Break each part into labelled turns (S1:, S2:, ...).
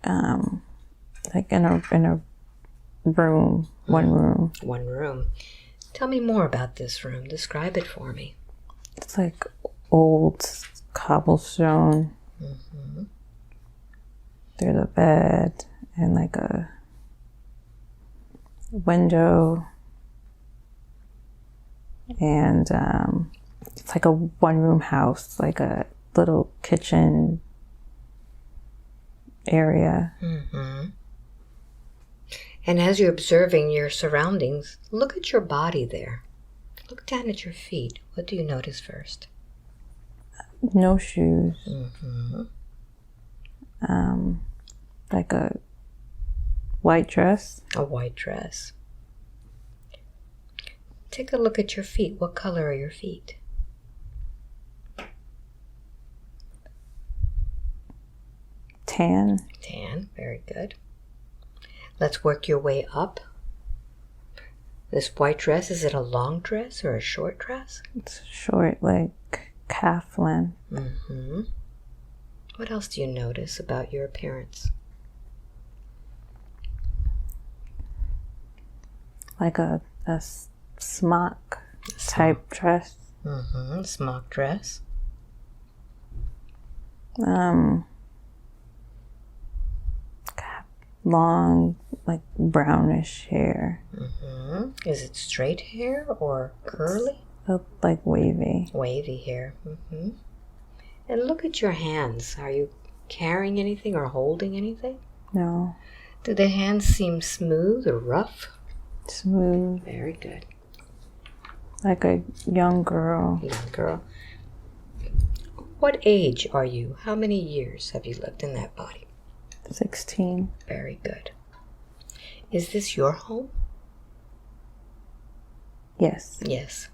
S1: like in a room, one room.
S2: One room. Tell me more about this room. Describe it for me.
S1: It's like old cobblestone. There's a bed and like a window, and it's like a one-room house, like a little kitchen area.
S2: And as you're observing your surroundings, look at your body there. Look down at your feet. What do you notice first?
S1: No shoes. Like a white dress.
S2: A white dress. Take a look at your feet. What color are your feet?
S1: Tan.
S2: Tan. Very good. Let's work your way up. This white dress, is it a long dress or a short dress?
S1: It's short, like calf length.
S2: What else do you notice about your appearance?
S1: Like a smock type dress.
S2: Smock dress.
S1: Long, like brownish hair.
S2: Is it straight hair or curly?
S1: Like wavy.
S2: Wavy hair. And look at your hands. Are you carrying anything or holding anything?
S1: No.
S2: Do the hands seem smooth or rough?
S1: Smooth.
S2: Very good.
S1: Like a young girl.
S2: Young girl. What age are you? How many years have you lived in that body?
S1: 16.
S2: Very good. Is this your home?
S1: Yes.
S2: Yes.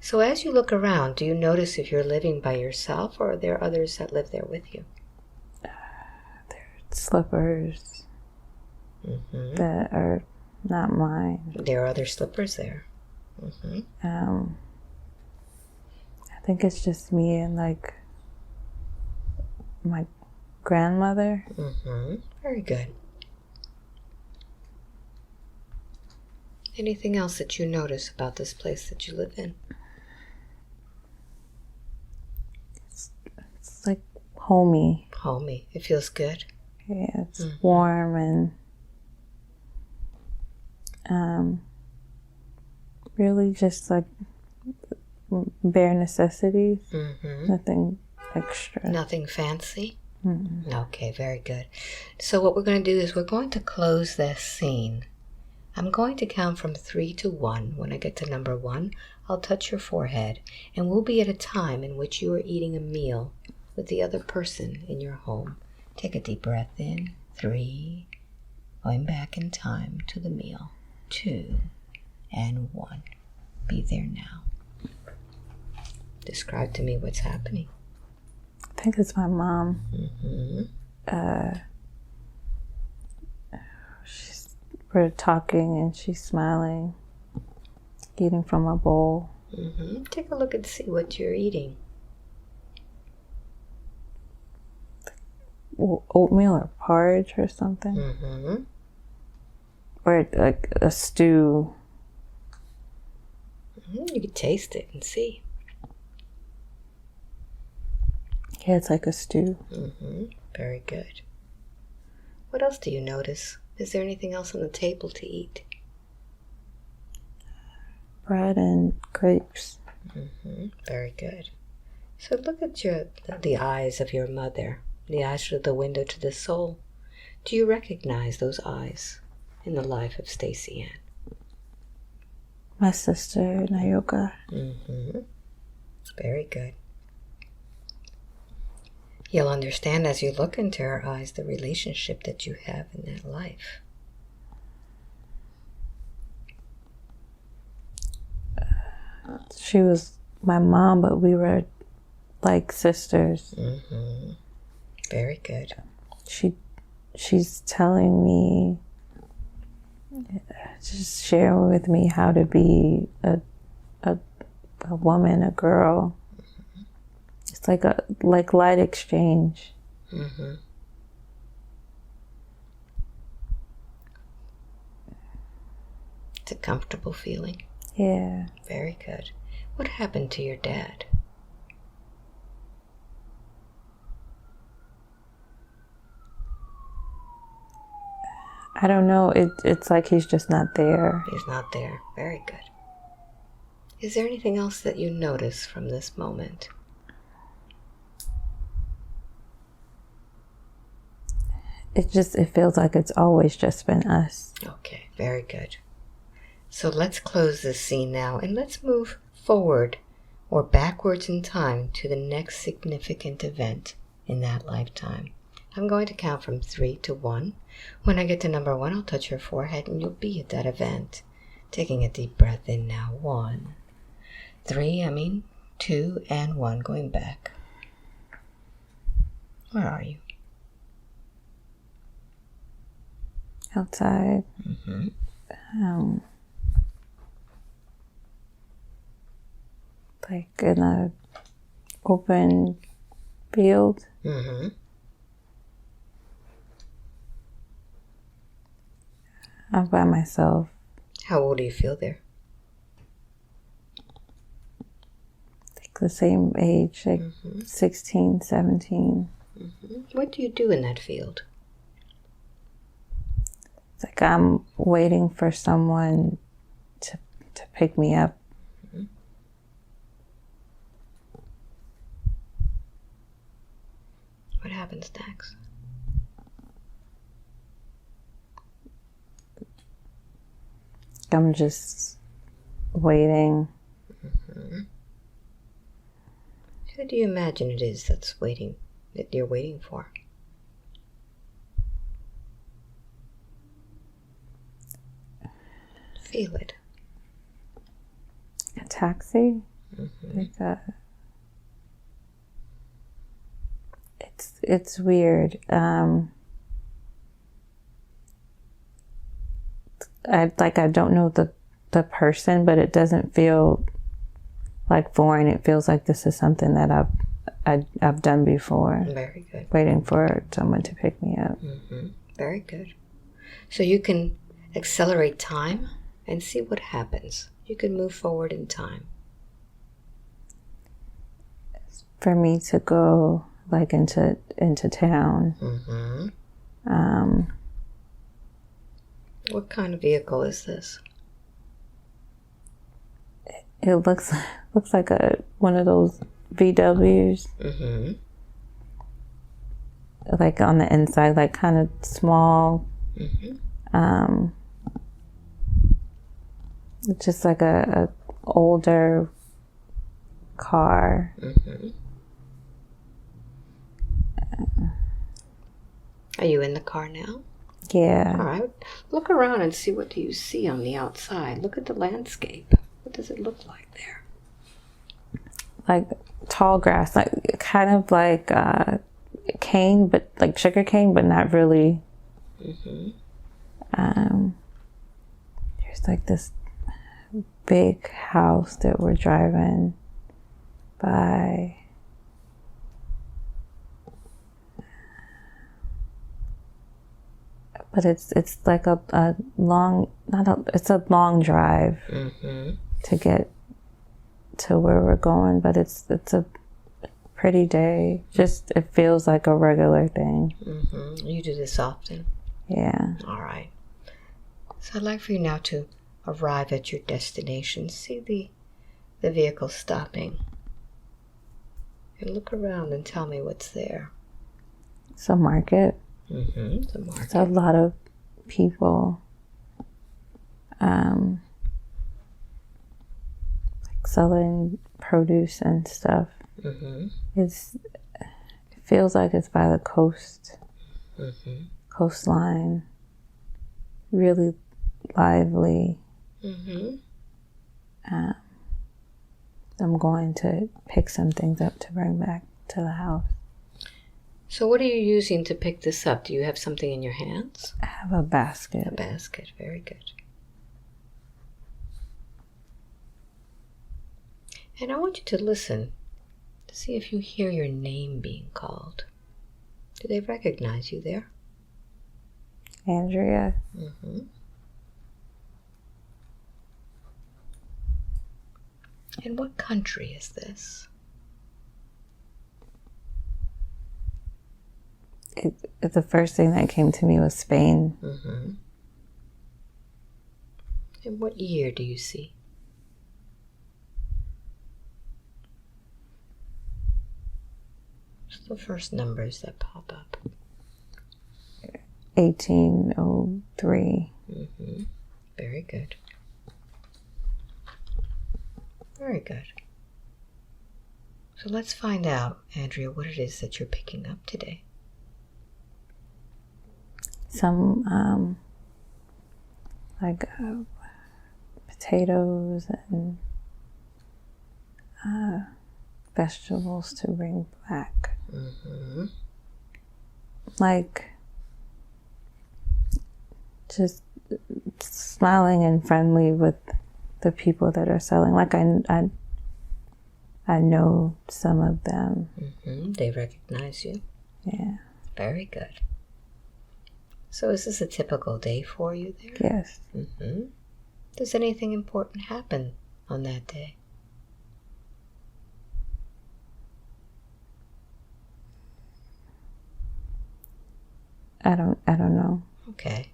S2: So as you look around, do you notice if you're living by yourself or are there others that live there with you?
S1: There's slippers that are not mine.
S2: There are other slippers there.
S1: I think it's just me and like my grandmother.
S2: Very good. Anything else that you notice about this place that you live in?
S1: It's like homey.
S2: Homey. It feels good.
S1: Yeah, it's warm and really just like bare necessities. Nothing extra.
S2: Nothing fancy? Okay, very good. So what we're going to do is we're going to close this scene. I'm going to count from 3 to 1. When I get to number 1, I'll touch your forehead, and we'll be at a time in which you are eating a meal with the other person in your home. Take a deep breath in. 3. Going back in time to the meal. 2 and 1. Be there now. Describe to me what's happening.
S1: I think it's my mom. We're talking and she's smiling, eating from a bowl.
S2: Take a look and see what you're eating.
S1: Oatmeal or porridge or something. Or like a stew.
S2: You can taste it and see.
S1: Yeah, it's like a stew.
S2: Very good. What else do you notice? Is there anything else on the table to eat?
S1: Bread and grapes.
S2: Very good. So look at the eyes of your mother. The eyes are the window to the soul. Do you recognize those eyes in the life of Stacey Ann?
S1: My sister, Nayoka.
S2: Very good. You'll understand as you look into her eyes the relationship that you have in that life.
S1: She was my mom, but we were like sisters.
S2: Very good.
S1: She's telling me, just sharing with me how to be a woman, a girl. It's like a light exchange.
S2: It's a comfortable feeling.
S1: Yeah.
S2: Very good. What happened to your dad?
S1: I don't know. It's like he's just not there.
S2: He's not there. Very good. Is there anything else that you notice from this moment?
S1: It feels like it's always just been us.
S2: Okay, very good. So let's close this scene now and let's move forward or backwards in time to the next significant event in that lifetime. I'm going to count from 3 to 1. When I get to number 1, I'll touch your forehead and you'll be at that event. Taking a deep breath in now. 1, 3, 2, and 1. Going back. Where are you?
S1: Outside. Like in a open field. I'm by myself.
S2: How old do you feel there?
S1: Like the same age, like 16, 17.
S2: What do you do in that field?
S1: It's like I'm waiting for someone to pick me up.
S2: What happens next?
S1: I'm just waiting.
S2: Who do you imagine it is that you're waiting for? Feel it.
S1: A taxi? Like it's weird. I don't know the person, but it doesn't feel like foreign. It feels like this is something that I've done before.
S2: Very good.
S1: Waiting for someone to pick me up.
S2: Very good. So you can accelerate time and see what happens. You can move forward in time.
S1: For me to go like into town.
S2: What kind of vehicle is this?
S1: It looks like one of those VWs. Like on the inside, like kind of small. It's just like a older car.
S2: Are you in the car now?
S1: Yeah.
S2: All right. Look around and see, what do you see on the outside? Look at the landscape. What does it look like there?
S1: Like tall grass, like kind of like cane, but like sugar cane, but not really. There's like this big house that we're driving by. But it's like a long, it's a long drive to get to where we're going, but it's a pretty day. Just, it feels like a regular thing.
S2: You do this often?
S1: Yeah.
S2: All right. So I'd like for you now to arrive at your destination. See the vehicle stopping. And look around and tell me what's there.
S1: It's a market.
S2: It's a market.
S1: It's a lot of people. Like selling produce and stuff. It feels like it's by the coast. Coastline. Really lively. I'm going to pick some things up to bring back to the house.
S2: So what are you using to pick this up? Do you have something in your hands?
S1: I have a basket.
S2: A basket. Very good. And I want you to listen to see if you hear your name being called. Do they recognize you there?
S1: Andrea.
S2: And what country is this?
S1: The first thing that came to me was Spain.
S2: Mm-hmm. And what year do you see? Just the first numbers that pop up.
S1: 1803.
S2: Mm-hmm. Very good. Very good. So let's find out, Andrea, what it is that you're picking up today.
S1: Some, potatoes and vegetables to bring back.
S2: Mm-hmm.
S1: Like, just smiling and friendly with the people that are selling. Like, I know some of them.
S2: Mm-hmm. They recognize you.
S1: Yeah.
S2: Very good. So is this a typical day for you there?
S1: Yes.
S2: Mm-hmm. Does anything important happen on that day?
S1: I don't know.
S2: Okay.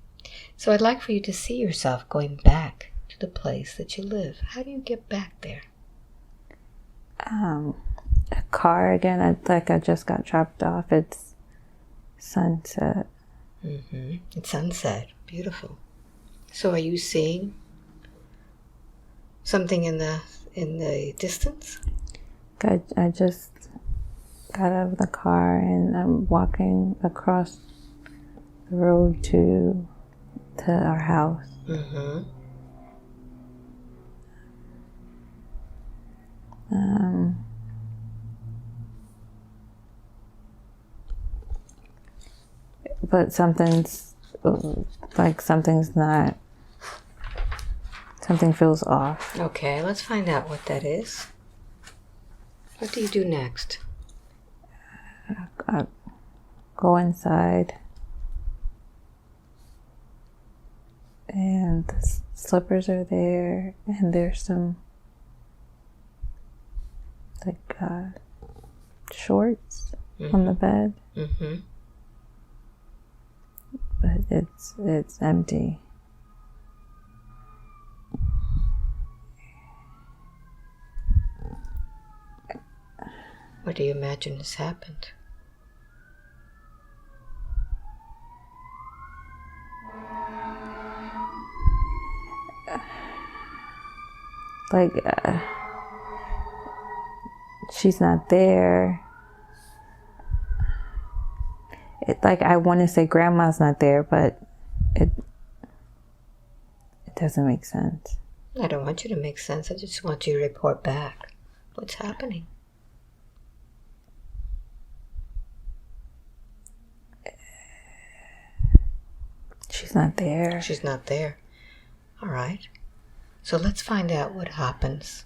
S2: So I'd like for you to see yourself going back to the place that you live. How do you get back there?
S1: A car again. I just got dropped off. It's sunset.
S2: Mm-hmm. It's sunset. Beautiful. So are you seeing something in the distance?
S1: I just got out of the car and I'm walking across the road to our house.
S2: Mm-hmm.
S1: But something feels off.
S2: Okay, let's find out what that is. What do you do next?
S1: I go inside and the slippers are there and there's some shorts on the bed.
S2: Mm-hmm.
S1: But it's empty.
S2: What do you imagine has happened?
S1: She's not there. I want to say grandma's not there, but it doesn't make sense.
S2: I don't want you to make sense. I just want you to report back. What's happening?
S1: She's not there.
S2: She's not there. All right. So let's find out what happens.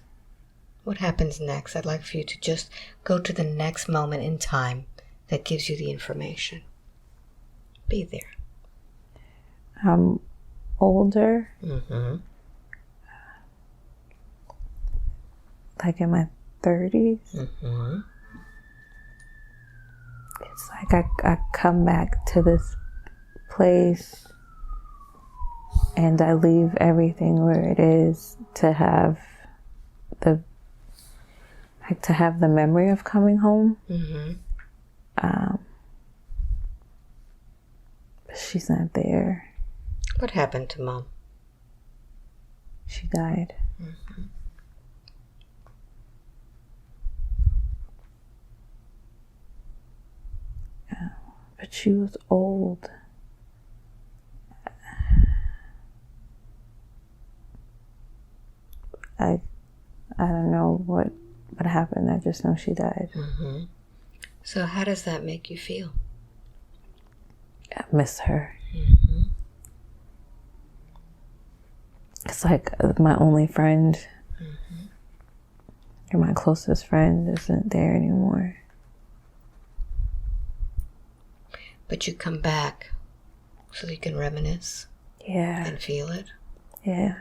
S2: What happens next? I'd like for you to just go to the next moment in time that gives you the information. Be there.
S1: I'm older.
S2: Mm-hmm.
S1: Like in my 30s.
S2: Mm-hmm.
S1: It's like I come back to this place and I leave everything where it is to have the memory of coming home.
S2: Mm-hmm.
S1: But she's not there.
S2: What happened to Mom?
S1: She died.
S2: Mm-hmm.
S1: But she was old. I don't know what happened. I just know she died.
S2: Mm-hmm. So how does that make you feel?
S1: I miss her.
S2: Mm-hmm.
S1: It's like my only friend,
S2: Mm-hmm.
S1: or my closest friend isn't there anymore.
S2: But you come back so you can reminisce
S1: Yeah.
S2: and feel it.
S1: Yeah.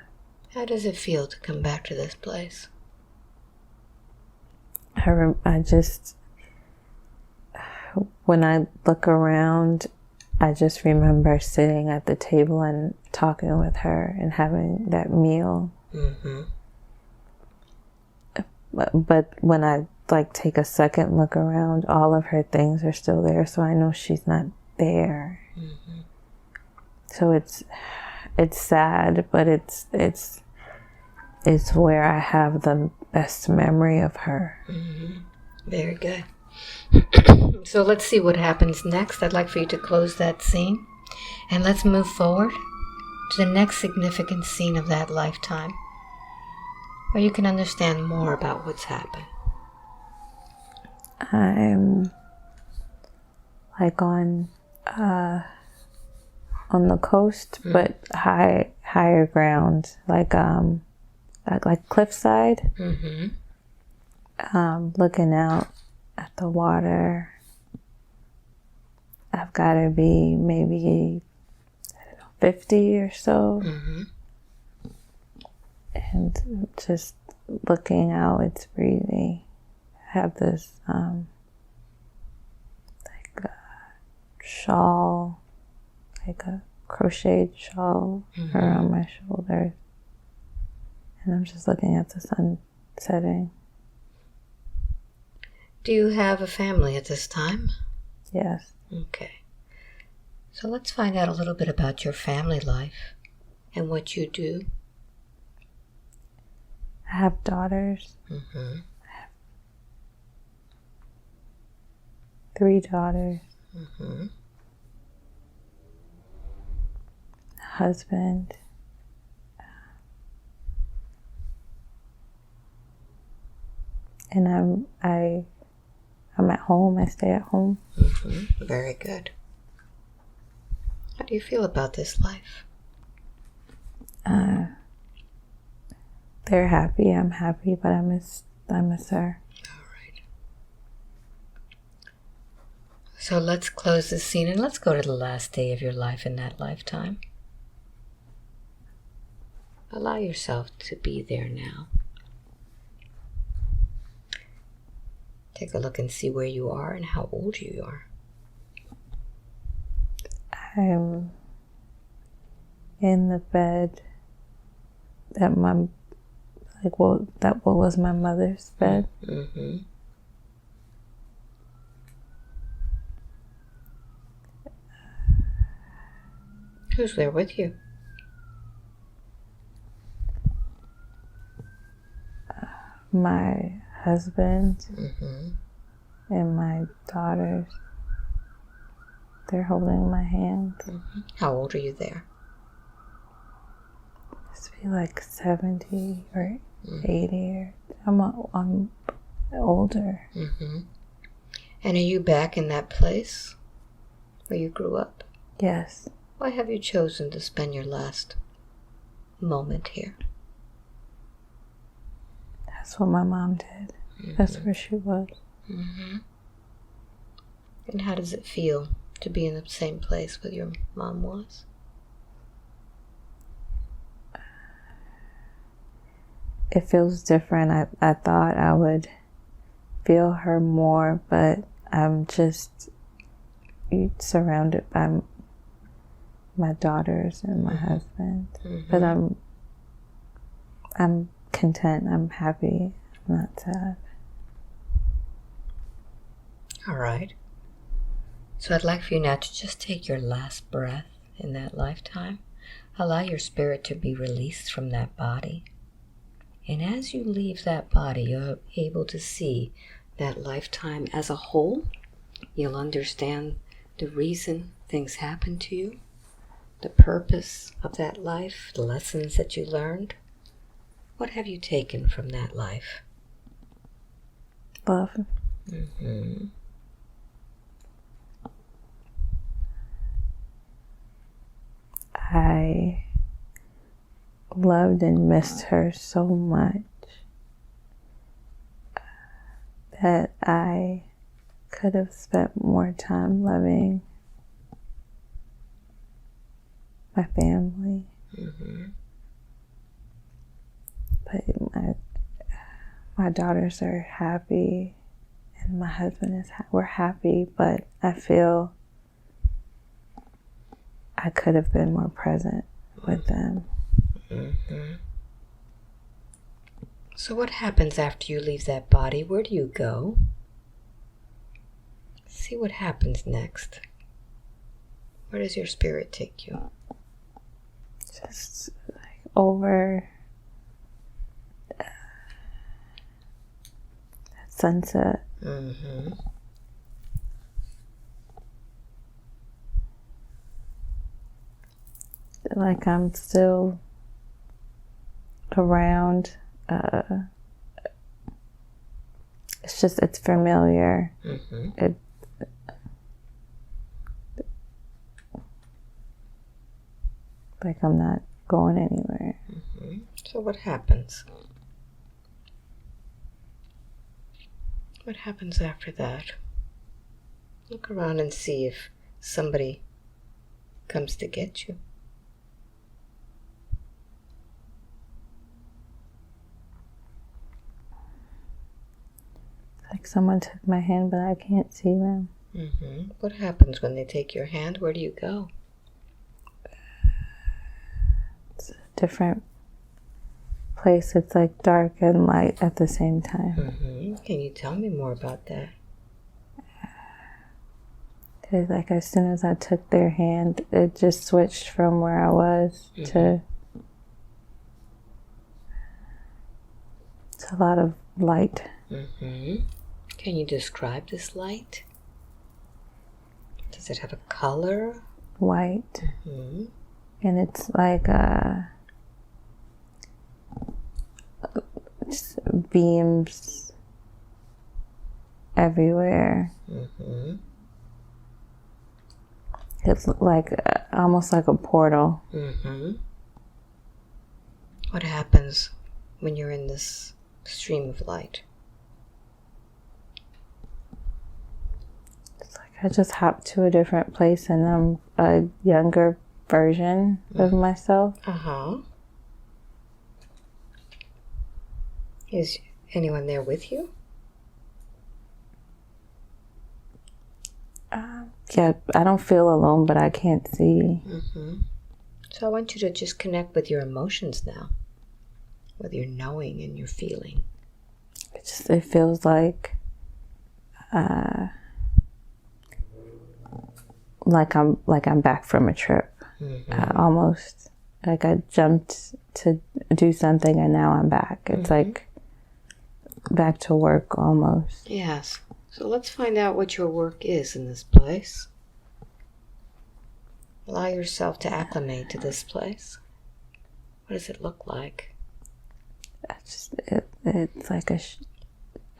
S2: How does it feel to come back to this place?
S1: I just, when I look around, I just remember sitting at the table and talking with her and having that meal. Mm-hmm. But when I take a second look around, all of her things are still there, so I know she's not there. Mm-hmm. So it's sad, but it's where I have the best memory of her.
S2: Mm-hmm. Very good. So let's see what happens next. I'd like for you to close that scene, and let's move forward to the next significant scene of that lifetime, where you can understand more about what's happened.
S1: I'm on the coast, but higher ground, like cliffside. Mm-hmm. Looking out at the water. I've got to be maybe 50 or so. Mm-hmm. And just looking out, it's breezy. I have this a shawl, like a crocheted shawl around my shoulders. And I'm just looking at the sun setting.
S2: Do you have a family at this time?
S1: Yes.
S2: Okay. So let's find out a little bit about your family life and what you do.
S1: I have daughters.
S2: Mm-hmm.
S1: I have 3 daughters.
S2: Mm-hmm.
S1: A husband. And I'm at home. I stay at home.
S2: Mm-hmm. Very good. How do you feel about this life?
S1: They're happy. I'm happy, but I miss her.
S2: All right. So let's close this scene and let's go to the last day of your life in that lifetime. Allow yourself to be there now. Take a look and see where you are and how old you are.
S1: I'm in the bed that that was my mother's bed.
S2: Mm-hmm. Who's there with you?
S1: My husband and my daughters. They're holding my hand.
S2: Mm-hmm. How old are you there?
S1: Must be like 70 or 80 or I'm older.
S2: Mm-hmm. And are you back in that place where you grew up?
S1: Yes.
S2: Why have you chosen to spend your last moment here?
S1: That's what my mom did. That's where she was.
S2: Mm-hmm. And how does it feel to be in the same place where your mom was?
S1: It feels different. I thought I would feel her more, but I'm just surrounded by my daughters and my husband. But I'm content. I'm happy. I'm not sad.
S2: All right. So I'd like for you now to just take your last breath in that lifetime. Allow your spirit to be released from that body. And as you leave that body, you're able to see that lifetime as a whole. You'll understand the reason things happen to you, the purpose of that life, the lessons that you learned. What have you taken from that life?
S1: Love.
S2: Mm-hmm.
S1: I loved and missed her so much that I could have spent more time loving my family.
S2: Mm-hmm.
S1: But my daughters are happy and my husband is we're happy, but I feel I could have been more present with them.
S2: Mm-hmm. So what happens after you leave that body? Where do you go? See what happens next. Where does your spirit take you?
S1: Just like over sunset.
S2: Mm-hmm.
S1: Like I'm still around. It's familiar.
S2: Mm-hmm.
S1: Like I'm not going anywhere.
S2: Mm-hmm. So what happens? What happens after that? Look around and see if somebody comes to get you.
S1: Like someone took my hand, but I can't see them.
S2: Mm-hmm. What happens when they take your hand? Where do you go?
S1: It's a different place. It's like dark and light at the same time.
S2: Mm-hmm. Can you tell me more about that?
S1: It's like as soon as I took their hand, it just switched from where I was to a lot of light.
S2: Mm-hmm. Can you describe this light? Does it have a color?
S1: White.
S2: Mm-hmm.
S1: And it's like just beams everywhere.
S2: Mm-hmm.
S1: It's like almost like a portal.
S2: Mm-hmm. What happens when you're in this stream of light?
S1: It's like I just hopped to a different place and I'm a younger version of myself.
S2: Uh-huh. Is anyone there with you?
S1: Yeah, I don't feel alone, but I can't see.
S2: Mm-hmm. So I want you to just connect with your emotions now, with your knowing and your feeling.
S1: It feels like I'm back from a trip. Almost like I jumped to do something and now I'm back. It's like back to work almost.
S2: Yes. So let's find out what your work is in this place. Allow yourself to acclimate to this place. What does it look like?
S1: It's like a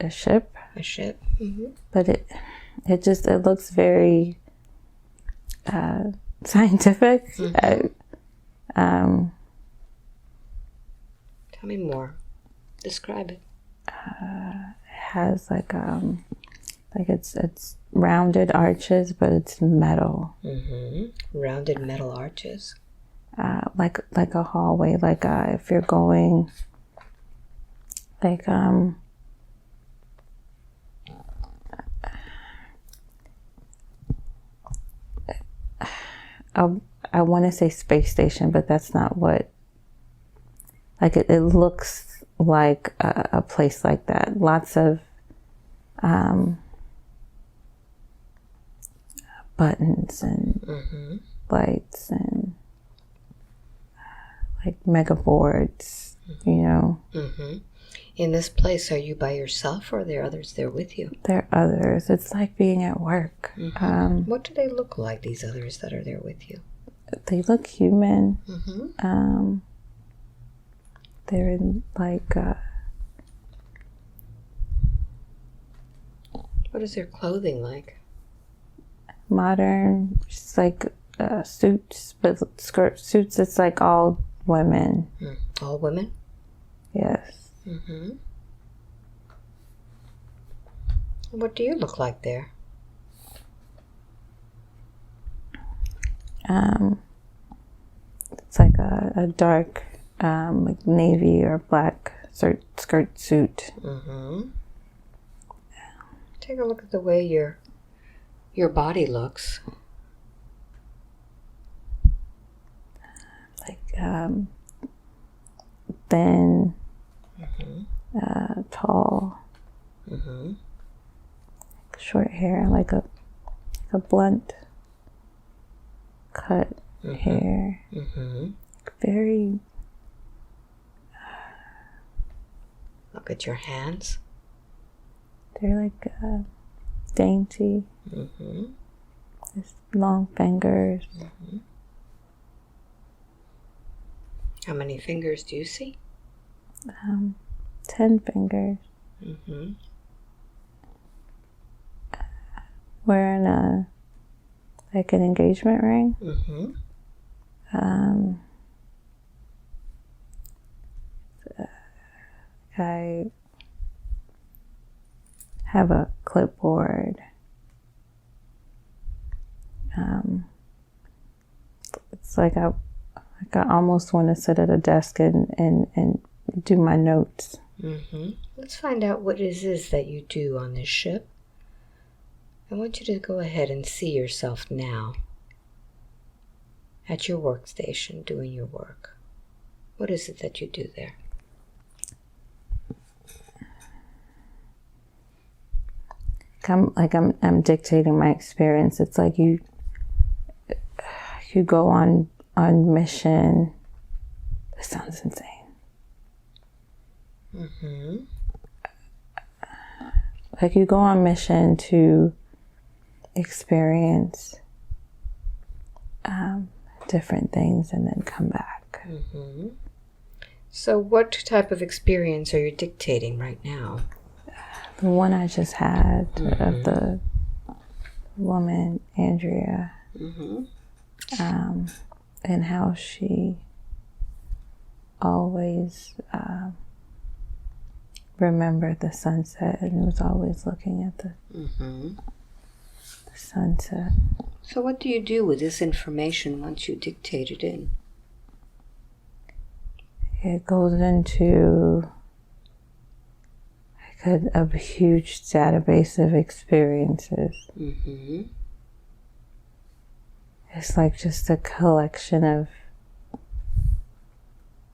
S1: ship.
S2: A ship? Mm-hmm.
S1: But it looks very scientific.
S2: Mm-hmm. Tell me more. Describe it.
S1: It has like it's rounded arches, but it's metal.
S2: Mm-hmm. Rounded metal arches.
S1: Like a hallway. Like if you're going, like I want to say space station, but that's not what. Like it looks like a place like that. Lots of buttons and lights and like mega boards, you know.
S2: Mm-hmm. In this place, are you by yourself or are there others there with you?
S1: There are others. It's like being at work.
S2: Mm-hmm. What do they look like, these others that are there with you?
S1: They look human.
S2: Mm-hmm.
S1: They're in like
S2: what is their clothing like?
S1: modern, just like suits, but skirt suits. It's like all women.
S2: All women?
S1: Yes.
S2: Mm-hmm. What do you look like there?
S1: It's like a dark like navy or black skirt suit.
S2: Take a look at the way your body looks.
S1: Like thin, tall, short hair, like a blunt cut hair. Very.
S2: Look at your hands.
S1: They're like dainty. Just long fingers.
S2: How many fingers do you see?
S1: 10 fingers. Wearing an engagement ring. I have a clipboard. It's like I almost want to sit at a desk and do my notes.
S2: Let's find out what it is that you do on this ship. I want you to go ahead and see yourself now at your workstation doing your work. What is it that you do there?
S1: I'm dictating my experience. It's like you go on mission. This sounds insane. Like you go on mission to experience different things and then come back.
S2: So what type of experience are you dictating right now?
S1: The one I just had of the woman, Andrea, and how she always remembered the sunset and was always looking at the sunset.
S2: So what do you do with this information once you dictate it in?
S1: It goes into a huge database of experiences. It's like just a collection of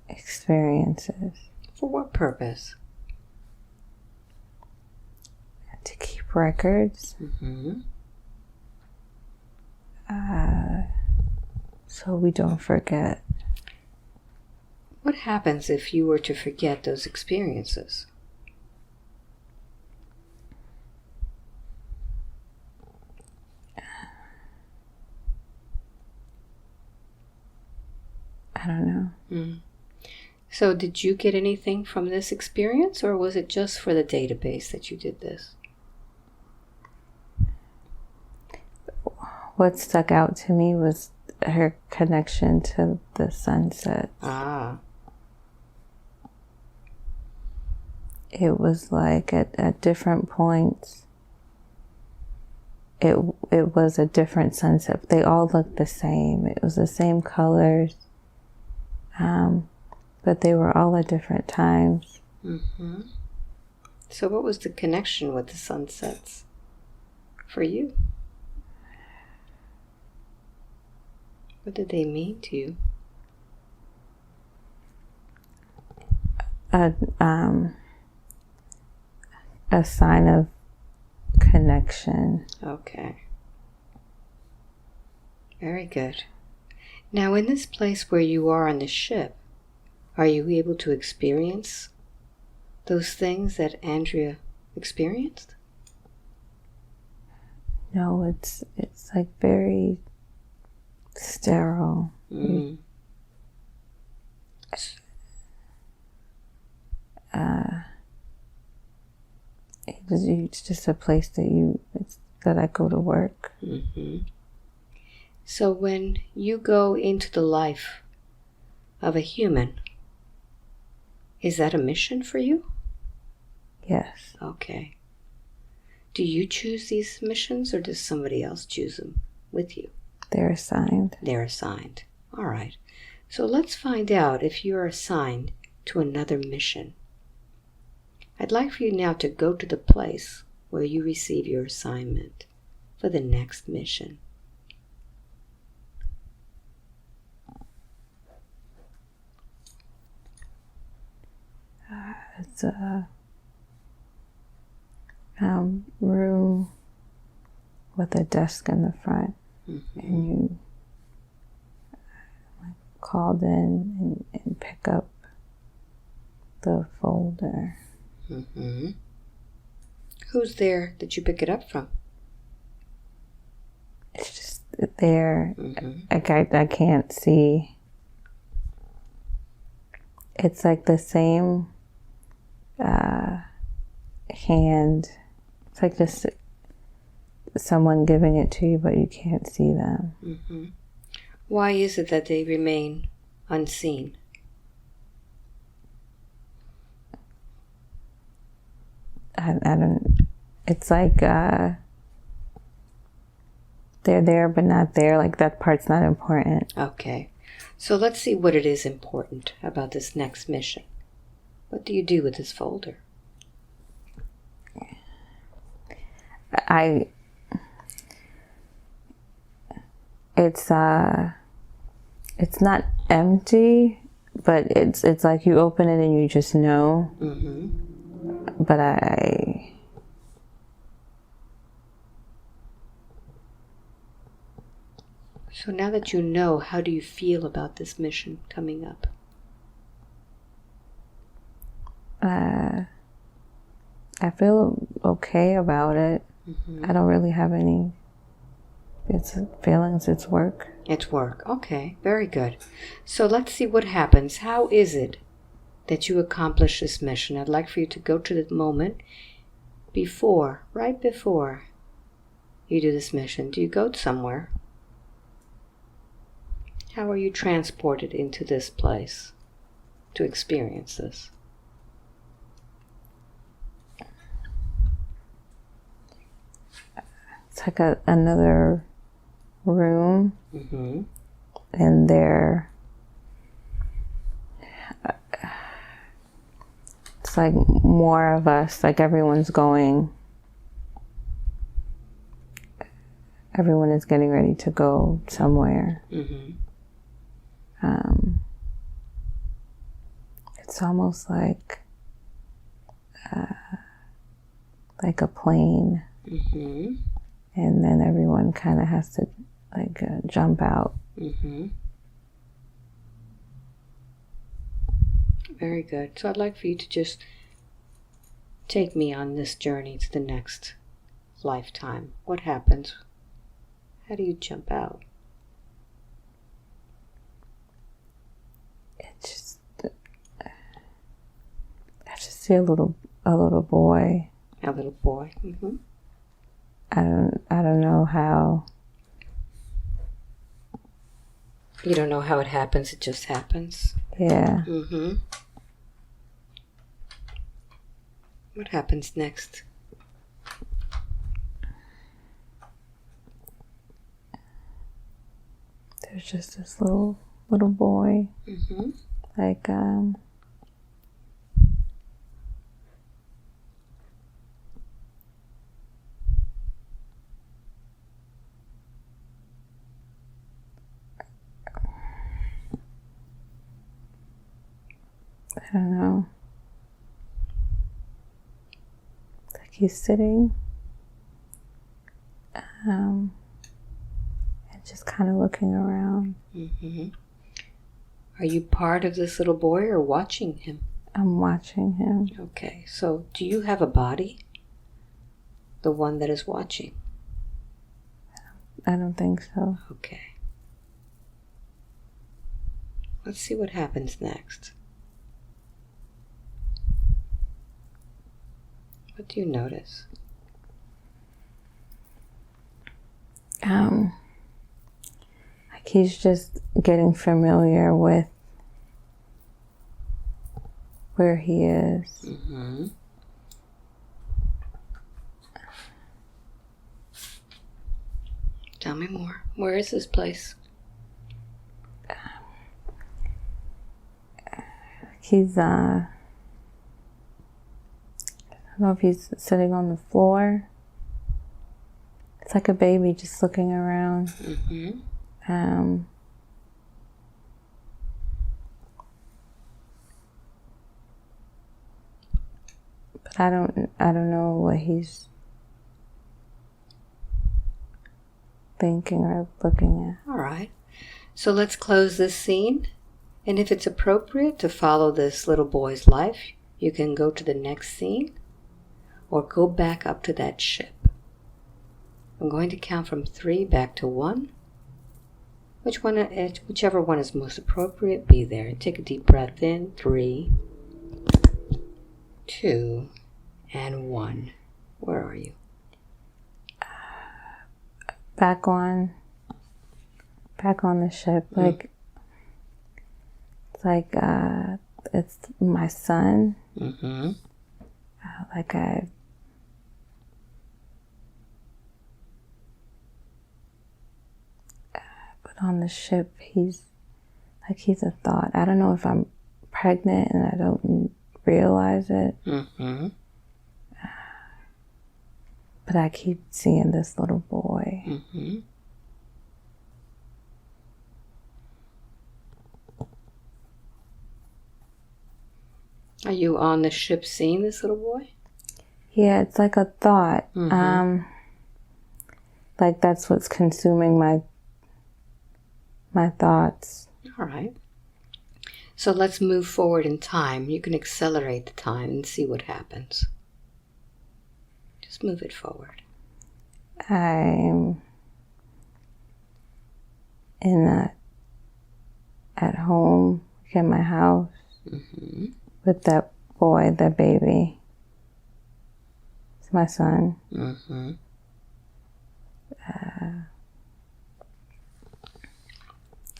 S1: experiences.
S2: For what purpose?
S1: To keep records. So we don't forget.
S2: What happens if you were to forget those experiences?
S1: I don't know.
S2: So did you get anything from this experience, or was it just for the database that you did this?
S1: What stuck out to me was her connection to the sunset. It was like at different points, it was a different sunset. They all looked the same. It was the same colors. But they were all at different times.
S2: So what was the connection with the sunsets for you? What did they mean to you?
S1: A sign of connection.
S2: Okay. Very good. Now, in this place where you are on the ship, are you able to experience those things that Andrea experienced?
S1: No, it's like very sterile. It's just a place that I go to work.
S2: So when you go into the life of a human, is that a mission for you?
S1: Yes.
S2: Okay. Do you choose these missions, or does somebody else choose them with you?
S1: They're assigned.
S2: They're assigned. All right. So let's find out if you're assigned to another mission. I'd like for you now to go to the place where you receive your assignment for the next mission.
S1: It's a room with a desk in the front, and you called in and pick up the folder.
S2: Who's there that you pick it up from?
S1: It's just there. I can't see. It's like the same hand. It's like just someone giving it to you, but you can't see them.
S2: Why is it that they remain unseen?
S1: I don't. It's like they're there but not there. Like that part's not important.
S2: Okay. So let's see what it is important about this next mission. What do you do with this folder?
S1: It's not empty, but it's like you open it and you just know. But
S2: So now that you know, how do you feel about this mission coming up?
S1: I feel okay about it. I don't really have any feelings. It's work.
S2: It's work. Okay, very good. So let's see what happens. How is it that you accomplish this mission? I'd like for you to go to the moment before, right before you do this mission. Do you go somewhere? How are you transported into this place to experience this?
S1: It's like another room, and it's like more of us, like everyone is getting ready to go somewhere. It's almost like a plane. And then everyone kind of has to jump out.
S2: Very good. So I'd like for you to just take me on this journey to the next lifetime. What happens? How do you jump out?
S1: I just see a little boy.
S2: A little boy.
S1: I don't know how.
S2: You don't know how it happens, it just happens?
S1: Yeah.
S2: What happens next?
S1: There's just this little boy. Like I don't know. Like he's sitting and just kind of looking around.
S2: Are you part of this little boy or watching him?
S1: I'm watching him.
S2: Okay, so do you have a body? The one that is watching?
S1: I don't think so.
S2: Okay. Let's see what happens next. What do you notice?
S1: Like he's just getting familiar with where he is.
S2: Tell me more. Where is this place?
S1: don't know if he's sitting on the floor. It's like a baby just looking around.
S2: Mm-hmm.
S1: But I don't know what he's thinking or looking at.
S2: All right. So let's close this scene. And if it's appropriate to follow this little boy's life, you can go to the next scene or go back up to that ship. I'm going to count from 3 back to 1. Whichever one is most appropriate, be there. And take a deep breath in. 3, 2, and 1. Where are you?
S1: Back on the ship. It's my son.
S2: Mm-hmm.
S1: But on the ship, he's a thought. I don't know if I'm pregnant and I don't realize it.
S2: Mm-hmm.
S1: But I keep seeing this little boy.
S2: Mm-hmm. Are you on the ship seeing this little boy?
S1: Yeah, it's like a thought.
S2: Mm-hmm.
S1: Like that's what's consuming my thoughts.
S2: All right. So let's move forward in time. You can accelerate the time and see what happens. Just move it forward.
S1: I'm at home in my house.
S2: Mm-hmm.
S1: With that boy, that baby. It's my son.
S2: Mm-hmm.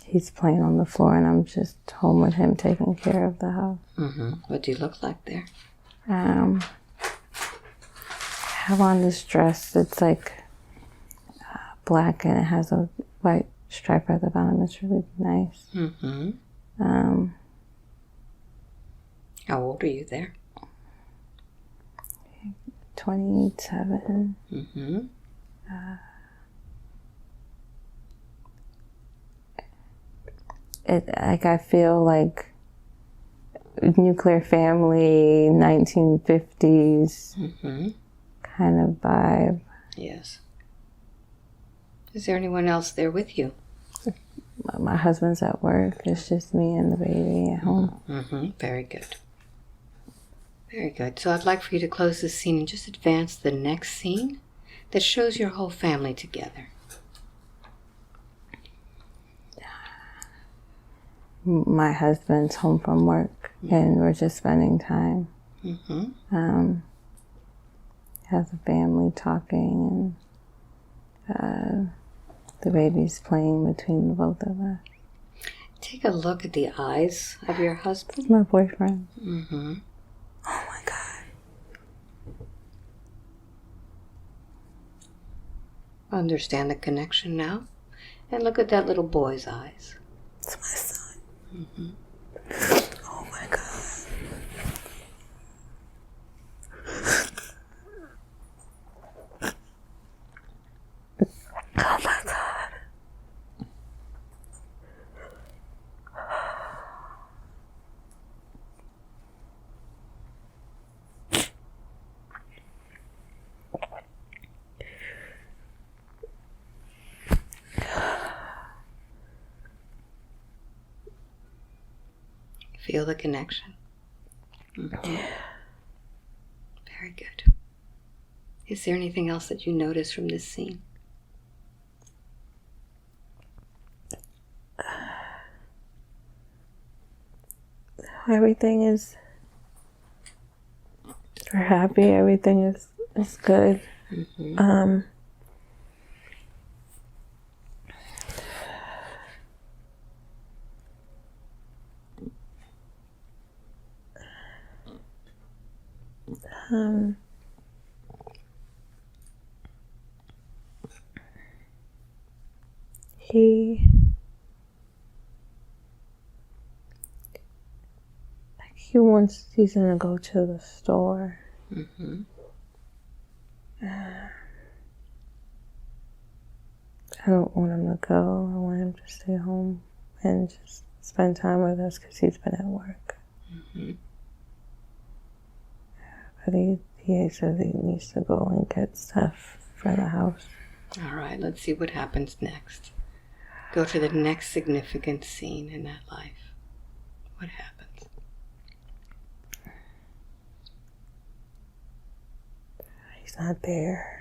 S1: He's playing on the floor and I'm just home with him taking care of the house.
S2: Mm-hmm. What do you look like there?
S1: I have on this dress. It's like black and it has a white stripe at the bottom. It's really nice.
S2: Mm-hmm. How old are you there?
S1: 27.
S2: Mm-hmm.
S1: I feel like nuclear family, 1950s
S2: Mm-hmm.
S1: kind of vibe.
S2: Yes. Is there anyone else there with you?
S1: My husband's at work. It's just me and the baby at home.
S2: Mm-hmm. Very good. Very good. So I'd like for you to close this scene and just advance to the next scene that shows your whole family together.
S1: My husband's home from work and we're just spending time.
S2: Mm-hmm.
S1: Has a family talking and the baby's playing between the both of us.
S2: Take a look at the eyes of your husband.
S1: My boyfriend.
S2: Mm-hmm.
S1: Oh my God.
S2: Understand the connection now. And look at that little boy's eyes.
S1: It's my son.
S2: Mm-hmm.
S1: Oh my God. Oh my God.
S2: Feel the connection. Mm-hmm. Very good. Is there anything else that you notice from this scene?
S1: Everything is, we're happy. Everything is good.
S2: Mm-hmm.
S1: He's gonna go to the store.
S2: Mm-hmm.
S1: I don't want him to go. I want him to stay home and just spend time with us because he's been at work.
S2: Mm-hmm.
S1: But he says he needs to go and get stuff for the house.
S2: All right, let's see what happens next. Go to the next significant scene in that life. What happens?
S1: He's not there.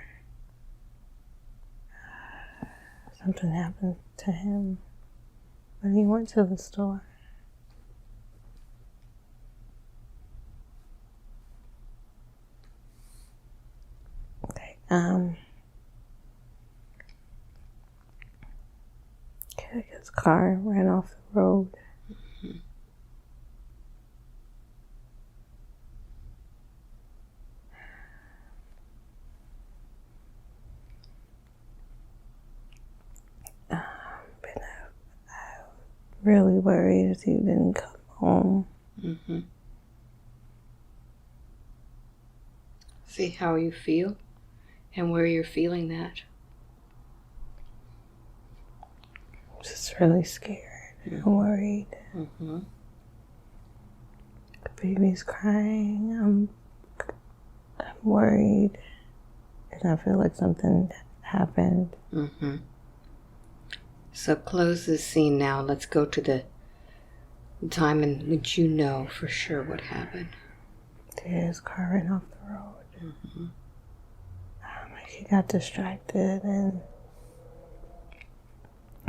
S1: Something happened to him when he went to the store. Okay, his car ran off the road.
S2: Mm-hmm.
S1: But I'm really worried if he didn't come home.
S2: Mm-hmm. See how you feel and where you're feeling that.
S1: I'm just really scared.
S2: Mm-hmm.
S1: I'm worried.
S2: Mm-hmm.
S1: The baby's crying. I'm worried. And I feel like something happened.
S2: Mm-hmm. So close this scene now. Let's go to the time in which you know for sure what happened.
S1: His car ran off the road.
S2: Mm-hmm.
S1: He got distracted and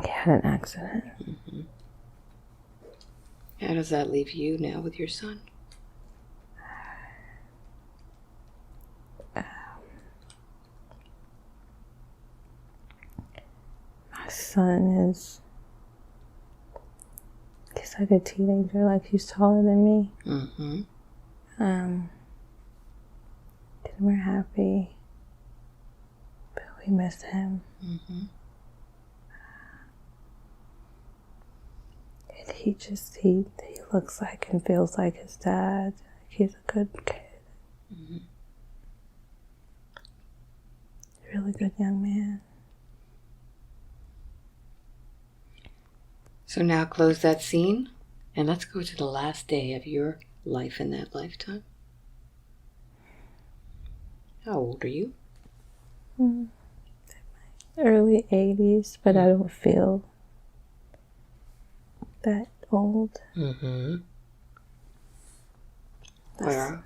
S1: he had an accident.
S2: Mm-hmm. How does that leave you now with your son?
S1: My son he's like a teenager, like he's taller than me.
S2: Mm-hmm.
S1: And we're happy, but we miss him.
S2: Mm-hmm.
S1: And he looks like and feels like his dad. He's a good kid.
S2: Mm-hmm.
S1: Really good young man.
S2: So now close that scene and let's go to the last day of your life in that lifetime. How old are you?
S1: Early 80s, but I don't feel that old.
S2: Mm-hmm.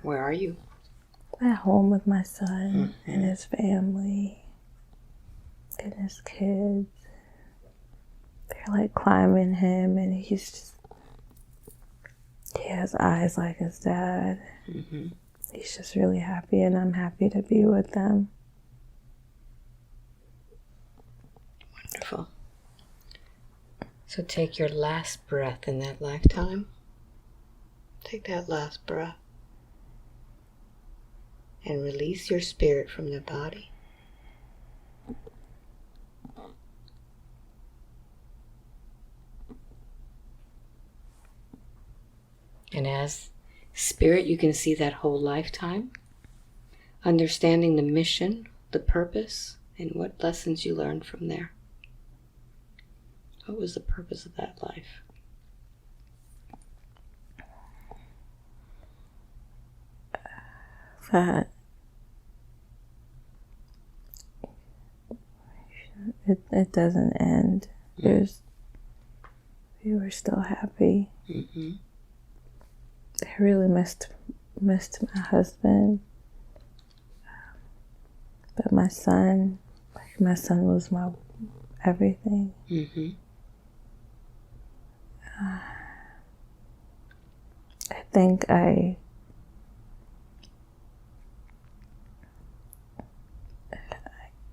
S2: Where are you?
S1: At home with my son and his family and his kids. They're like climbing him, and he has eyes like his dad.
S2: Mm-hmm.
S1: He's just really happy, and I'm happy to be with them.
S2: Wonderful. So take your last breath in that lifetime. Take that last breath. And release your spirit from the body. And as spirit, you can see that whole lifetime, understanding the mission, the purpose, and what lessons you learned from there. What was the purpose of that life?
S1: That it doesn't end. We were still happy.
S2: Mm-hmm.
S1: I really missed my husband, but my son was my everything.
S2: Mm-hmm.
S1: I think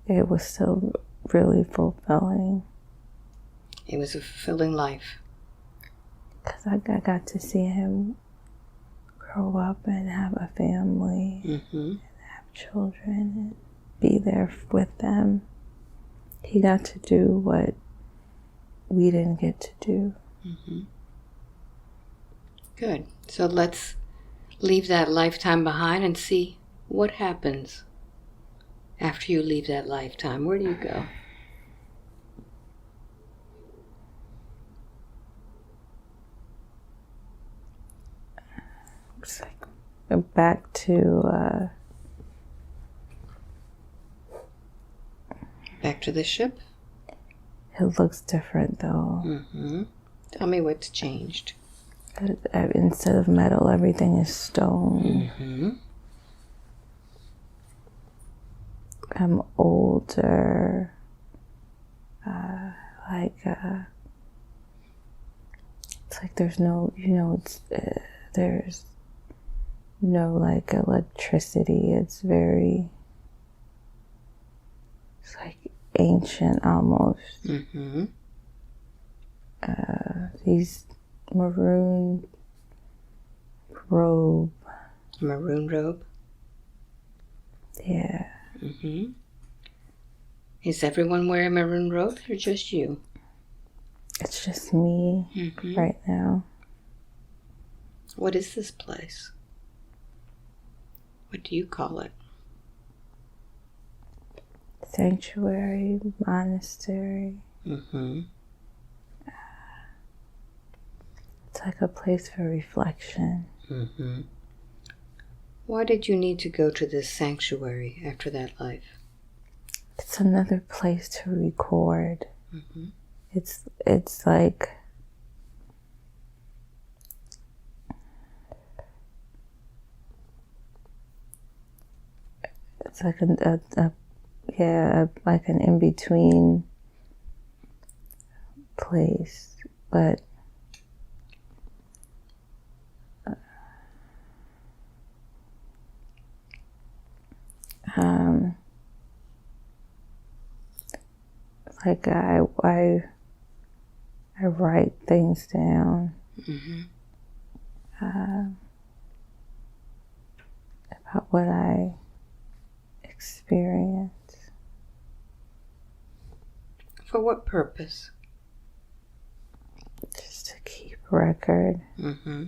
S1: it was still really fulfilling.
S2: It was a fulfilling life.
S1: Because I got to see him grow up and have a family, and have children, and be there with them. He got to do what we didn't get to do.
S2: Mm-hmm. Good. So let's leave that lifetime behind and see what happens After you leave that lifetime, where do you go?
S1: It's like back to
S2: back to the ship?
S1: It looks different though.
S2: Mm-hmm. Tell me what's changed.
S1: Instead of metal, everything is stone.
S2: Mm-hmm.
S1: I'm older. It's like there's no, there's no like electricity. It's like ancient almost.
S2: Mm-hmm.
S1: These maroon robe.
S2: Maroon robe?
S1: Yeah.
S2: Mm-hmm. Is everyone wearing maroon robes or just you?
S1: It's just me right now.
S2: What is this place? What do you call it?
S1: Sanctuary, monastery.
S2: Mm-hmm.
S1: It's like a place for reflection.
S2: Mm-hmm. Why did you need to go to this sanctuary after that life?
S1: It's another place to record.
S2: Mm-hmm.
S1: It's like like like an in-between place, but like I write things down.
S2: Mm-hmm.
S1: About what I experience.
S2: For what purpose?
S1: Just to keep record.
S2: Mm-hmm.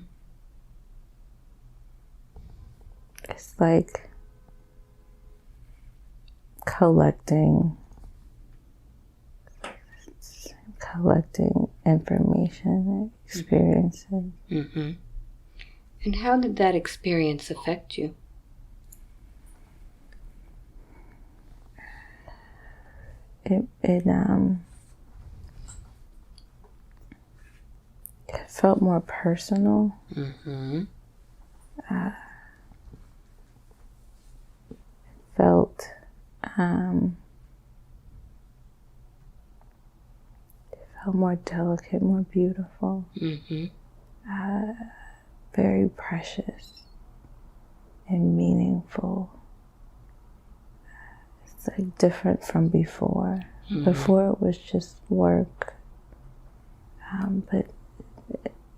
S1: It's like collecting information, experiences.
S2: Mm-hmm. And how did that experience affect you?
S1: It felt more personal.
S2: Mm-hmm.
S1: Felt more delicate, more beautiful.
S2: Mm-hmm.
S1: Very precious and meaningful. It's like different from before. Mm-hmm. Before it was just work, but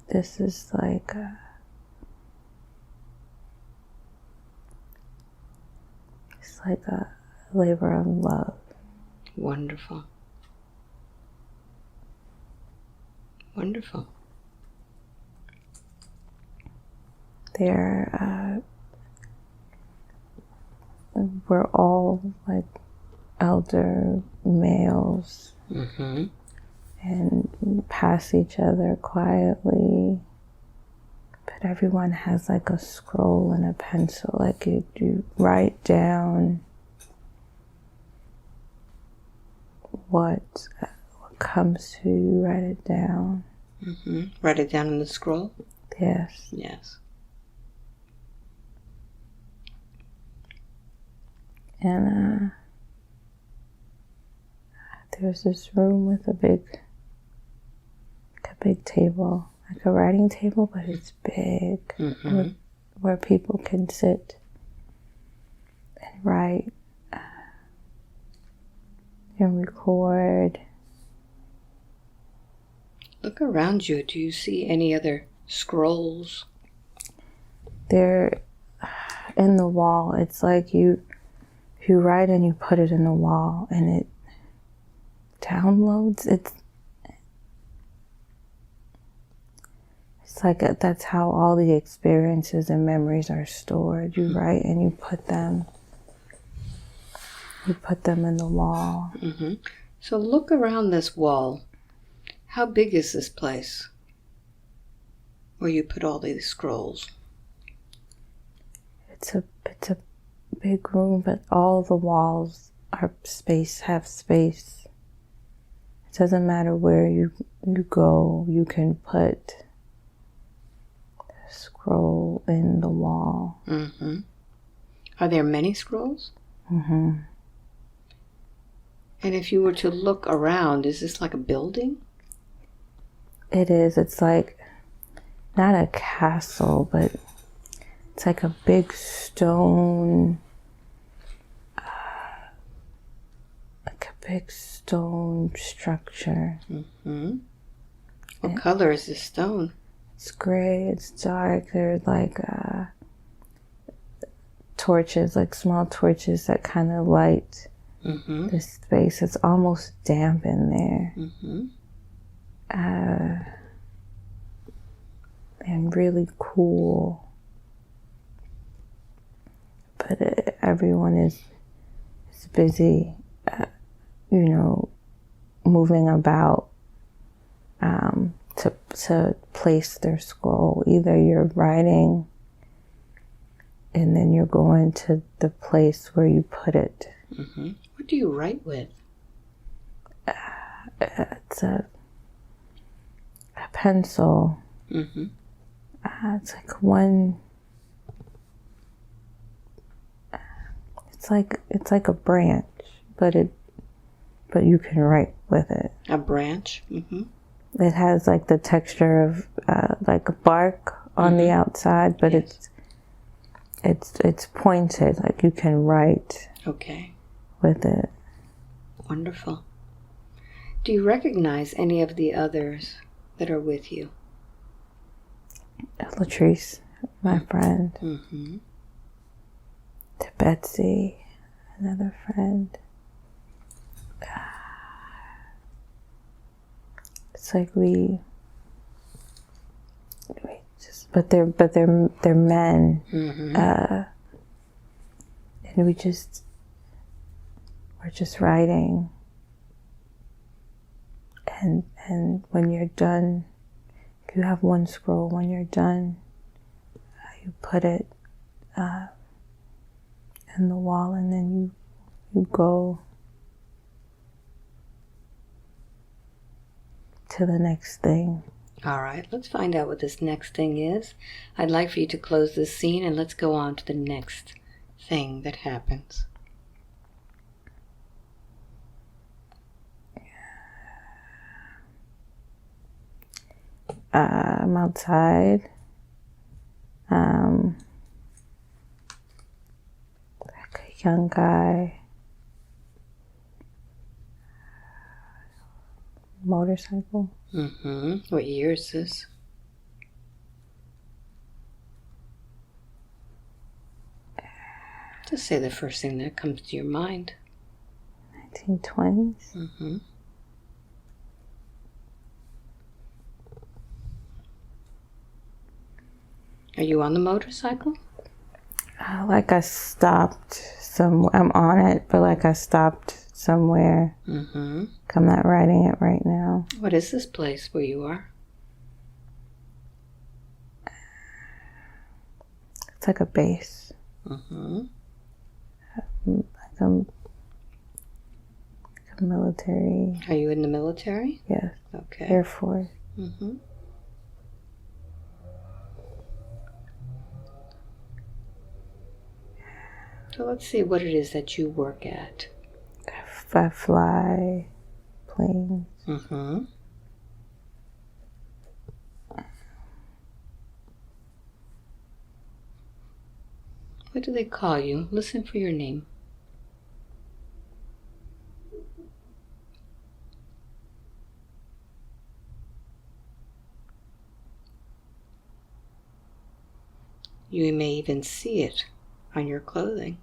S1: this is like it's like a labor of love.
S2: Wonderful. Wonderful.
S1: We're all like elder males.
S2: Mm-hmm.
S1: And pass each other quietly. But everyone has like a scroll and a pencil. Like you write down what comes to you, write it down.
S2: Mm-hmm. Write it down in the scroll?
S1: Yes.
S2: Yes.
S1: And there's this room with a big table, like a writing table, but it's big,
S2: mm-hmm.
S1: where people can sit and write and record.
S2: Look around you. Do you see any other scrolls?
S1: They're in the wall. It's like you write and you put it in the wall and it downloads. It's like that's how all the experiences and memories are stored. You write and you put them we put them in the wall.
S2: Mm-hmm. So look around this wall. How big is this place where you put all these scrolls?
S1: It's a big room, but all the walls have space. It doesn't matter where you go, you can put a scroll in the wall.
S2: Mm-hmm. Are there many scrolls?
S1: Mm-hmm.
S2: And if you were to look around, is this like a building?
S1: It is. It's like, not a castle, but it's like a big stone, structure.
S2: Mm-hmm. What color is this stone?
S1: It's gray, it's dark. There's like torches, like small torches that kind of light the space. It's almost damp in there. And really cool. But everyone is busy, moving about to place their scroll. Either you're writing and then you're going to the place where you put it.
S2: Mm-hmm. What do you write with?
S1: It's a pencil.
S2: Mm-hmm.
S1: It's like one. It's like a branch, but you can write with it.
S2: A branch. Mm-hmm.
S1: It has like the texture of like a bark on the outside, but
S2: yes.
S1: it's pointed. Like you can write.
S2: Okay.
S1: With it.
S2: Wonderful. Do you recognize any of the others that are with you?
S1: Latrice, my friend.
S2: Mm-hmm.
S1: To Betsy, another friend. It's like but they're men.
S2: Mm-hmm.
S1: And we're just writing. And when you're done, if you have one scroll, when you're done, you put it in the wall, and then you go to the next thing.
S2: All right, let's find out what this next thing is. I'd like for you to close this scene and let's go on to the next thing that happens.
S1: I'm outside. Like a young guy. Motorcycle.
S2: Mm-hmm. What year is this? Just say the first thing that comes to your mind.
S1: 1920s.
S2: Mm-hmm. Are you on the motorcycle?
S1: Like I stopped somewhere. I'm on it, but like I stopped somewhere.
S2: Mm-hmm.
S1: I'm not riding it right now.
S2: What is this place where you are?
S1: It's like a base.
S2: Mm-hmm.
S1: Like a military.
S2: Are you in the military?
S1: Yes.
S2: Okay.
S1: Air Force.
S2: Mm-hmm. So let's see what it is that you work at.
S1: I fly planes.
S2: Mm-hmm. What do they call you? Listen for your name. You may even see it on your clothing.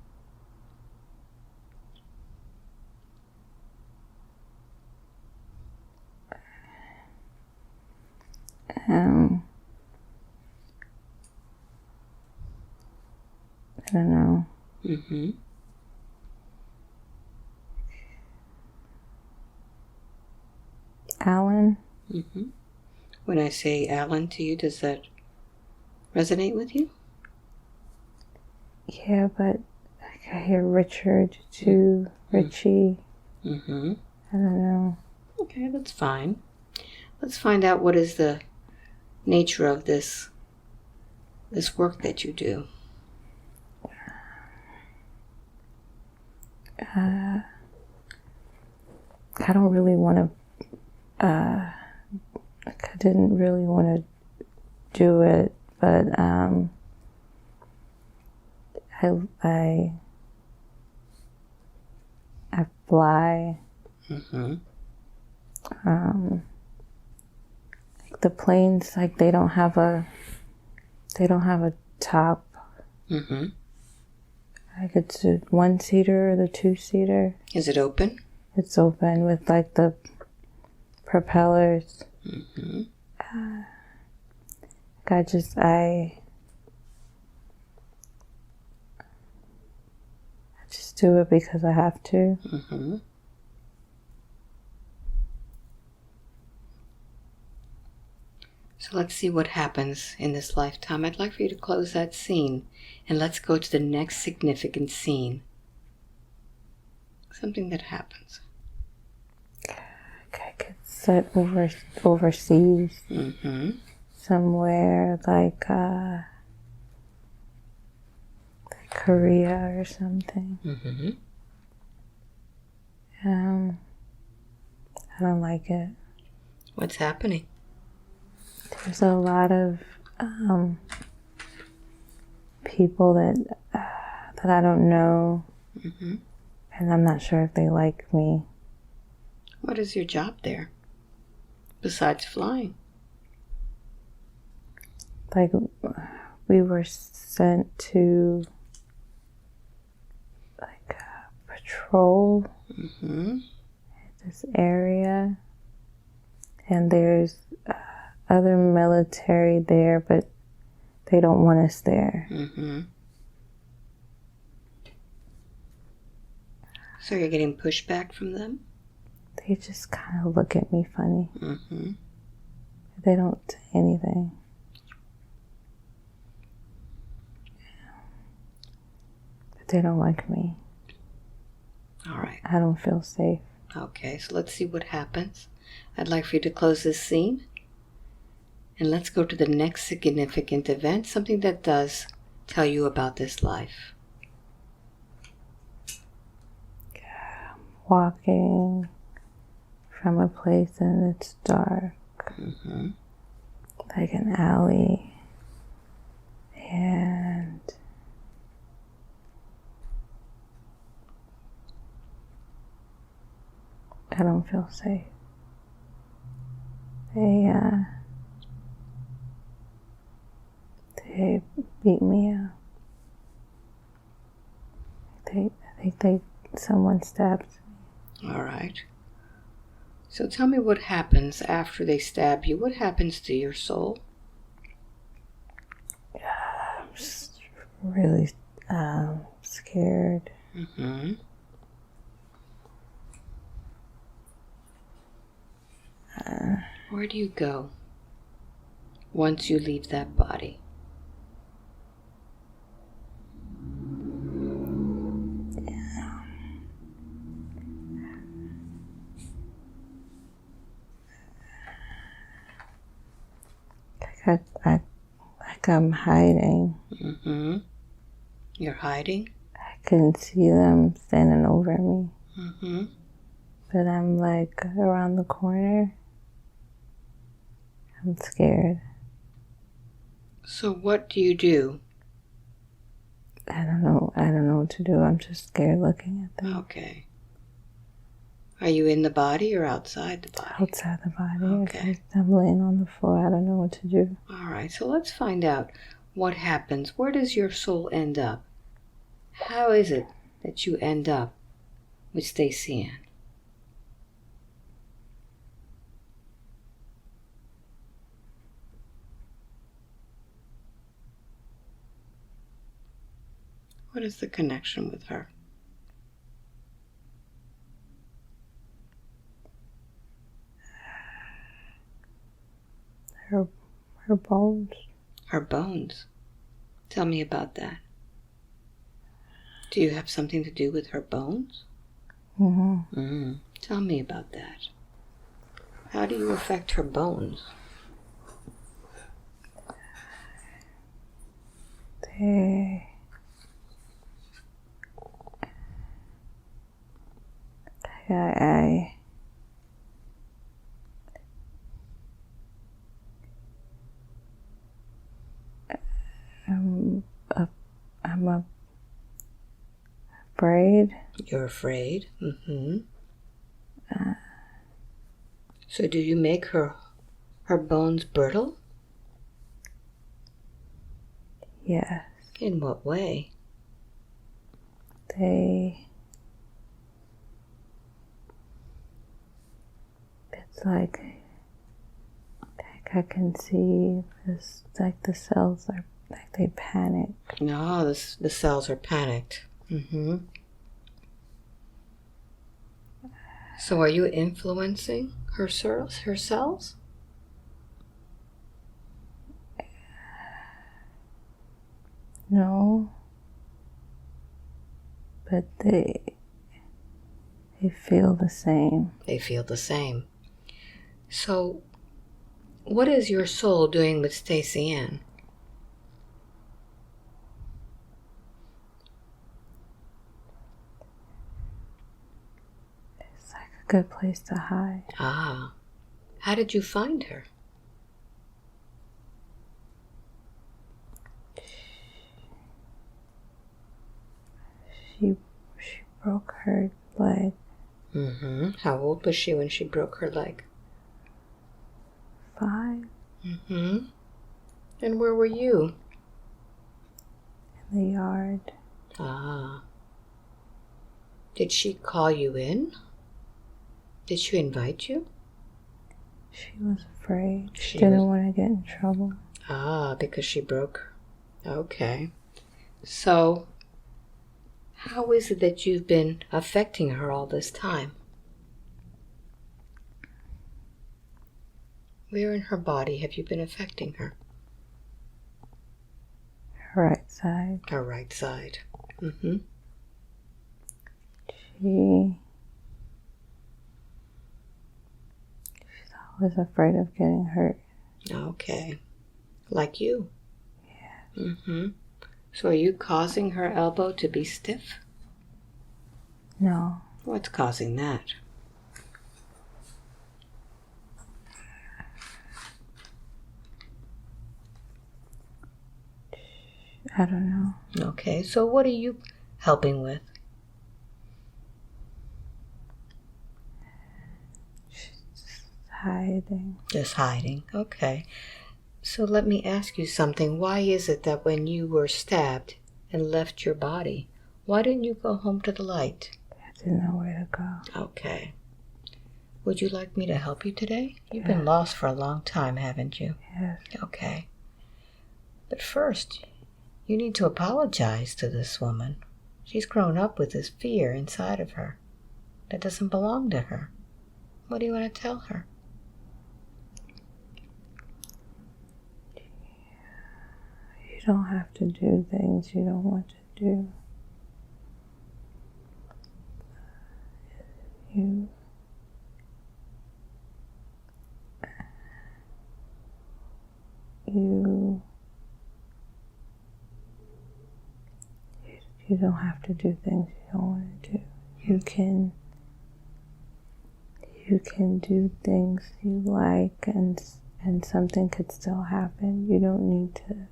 S1: I don't know.
S2: Mm-hmm. Mm-hmm. When I say Alan to you, does that resonate with you?
S1: Yeah, but I hear Richard too. Richie.
S2: Mm-hmm.
S1: I don't know.
S2: Okay, that's fine. Let's find out what is the nature of this work that you do.
S1: I don't really want to. I didn't really want to do it, but I fly.
S2: Mm-hmm.
S1: Like the planes, like they don't have a top.
S2: Mm-hmm.
S1: Like it's a 1-seater or the 2-seater.
S2: Is it open?
S1: It's open with like the propellers.
S2: Mm-hmm.
S1: I just do it because I have to.
S2: Mm-hmm. So let's see what happens in this lifetime. I'd like for you to close that scene and let's go to the next significant scene. Something that happens.
S1: I could set overseas.
S2: Mm-hmm.
S1: Somewhere like Korea or something.
S2: Mm-hmm.
S1: I don't like it.
S2: What's happening?
S1: There's a lot of people that I don't know,
S2: Mm-hmm.
S1: and I'm not sure if they like me.
S2: What is your job there besides flying?
S1: Like, we were sent to like patrol
S2: Mm-hmm.
S1: this area, and there's other military there, but they don't want us there.
S2: Mm-hmm. So you're getting pushback from them?
S1: They just kind of look at me funny.
S2: Mm-hmm.
S1: They don't say anything. But they don't like me.
S2: All right.
S1: I don't feel safe.
S2: Okay, so let's see what happens. I'd like for you to close this scene. And let's go to the next significant event, something that does tell you about this life.
S1: Walking from a place and it's dark.
S2: Mm-hmm.
S1: Like an alley. And I don't feel safe. They beat me up. I think someone stabbed me.
S2: All right. So tell me what happens after they stab you. What happens to your soul?
S1: I'm just really scared.
S2: Mm-hmm. Where do you go once you leave that body?
S1: Like I'm hiding.
S2: Mm-hmm. You're hiding?
S1: I can see them standing over me.
S2: Mm-hmm.
S1: But I'm like around the corner. I'm scared.
S2: So what do you do?
S1: I don't know what to do. I'm just scared looking at them.
S2: Okay. Are you in the body or outside the body?
S1: Outside the body.
S2: Okay.
S1: I'm laying on the floor. I don't know what to do.
S2: All right, so let's find out what happens. Where does your soul end up? How is it that you end up with Stacey Ann? What is the connection with her?
S1: Her bones.
S2: Her bones? Tell me about that. Do you have something to do with her bones? Tell me about that. How do you affect her bones?
S1: I'm afraid.
S2: You're afraid? So do you make her bones brittle?
S1: Yes.
S2: In what way?
S1: It's like I can see this, like the cells are, like they panic.
S2: No, the cells are panicked. So are you influencing her cells?
S1: No. But they feel the same.
S2: They feel the same. So what is your soul doing with Stacey Ann?
S1: It's like a good place to hide.
S2: Ah. How did you find her?
S1: She broke her leg.
S2: How old was she when she broke her leg?
S1: 5.
S2: And where were you?
S1: In the yard.
S2: Ah. Did she call you in? Did she invite you?
S1: She was afraid. She didn't want to get in trouble.
S2: Ah, because she broke. Okay. So, how is it that you've been affecting her all this time? Where in her body have you been affecting her?
S1: Her right side.
S2: Her right side.
S1: She's always afraid of getting hurt.
S2: Okay. Like you?
S1: Yeah.
S2: So are you causing her elbow to be stiff?
S1: No.
S2: What's causing that?
S1: I don't know.
S2: Okay, so what are you helping with?
S1: She's just hiding.
S2: Just hiding. Okay. So let me ask you something. Why is it that when you were stabbed and left your body, why didn't you go home to the light?
S1: I didn't know where to go.
S2: Okay. Would you like me to help you today? You've been lost for a long time, haven't you?
S1: Yes.
S2: Okay. But first, you need to apologize to this woman. She's grown up with this fear inside of her that doesn't belong to her. What do you want to tell her?
S1: You don't have to do things you don't want to do. You don't have to do things you don't want to do. You can do things you like, and something could still happen. You don't need to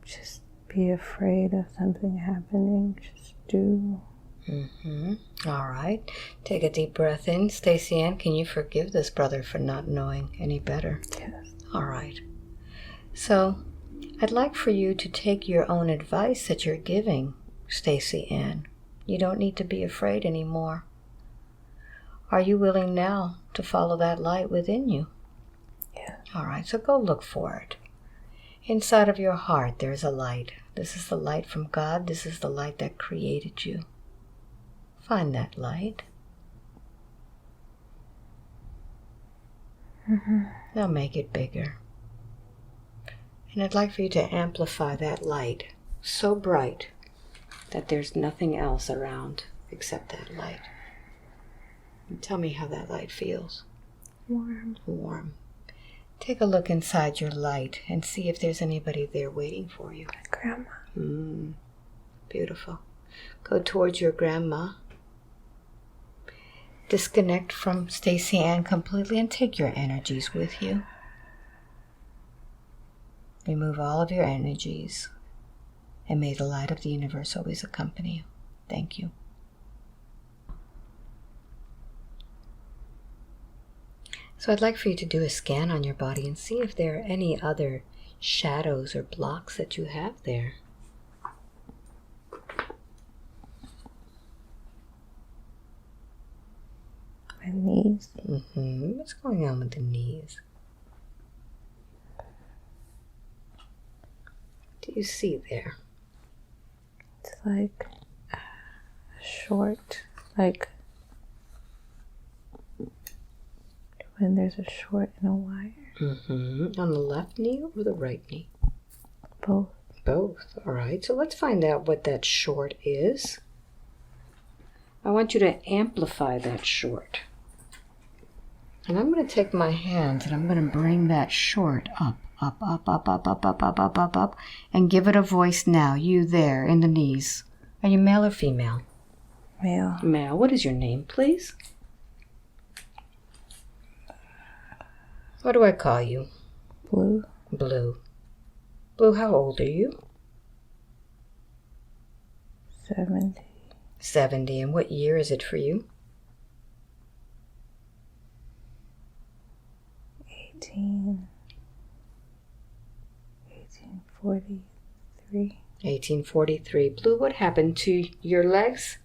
S1: just be afraid of something happening. Just do.
S2: All right. Take a deep breath in. Stacey Ann, can you forgive this brother for not knowing any better?
S1: Yes.
S2: All right. So, I'd like for you to take your own advice that you're giving, Stacey Ann. You don't need to be afraid anymore. Are you willing now to follow that light within you?
S1: Yes.
S2: All right, so go look for it. Inside of your heart, there's a light. This is the light from God. This is the light that created you. Find that light. Now make it bigger. And I'd like for you to amplify that light so bright that there's nothing else around except that light. And tell me how that light feels.
S1: Warm.
S2: Warm. Take a look inside your light and see if there's anybody there waiting for you.
S1: Grandma.
S2: Beautiful. Go towards your grandma. Disconnect from Stacy Ann completely and take your energies with you. Remove all of your energies. And may the light of the universe always accompany you. Thank you. So I'd like for you to do a scan on your body and see if there are any other shadows or blocks that you have there.
S1: My knees.
S2: What's going on with the knees? What do you see there?
S1: It's like short, like when there's a short and a wire.
S2: On the left knee or the right knee?
S1: Both.
S2: Both. All right. So let's find out what that short is. I want you to amplify that short. And I'm going to take my hands and I'm going to bring that short up, up, up, up, up, up, up, up, up, up, up, and give it a voice now. You there in the knees. Are you male or female?
S1: Male.
S2: Male. What is your name, please? What do I call you?
S1: Blue.
S2: Blue. Blue, how old are you?
S1: 70.
S2: 70. And what year is it for you?
S1: 1843.
S2: 1843. Blue, what happened to your legs?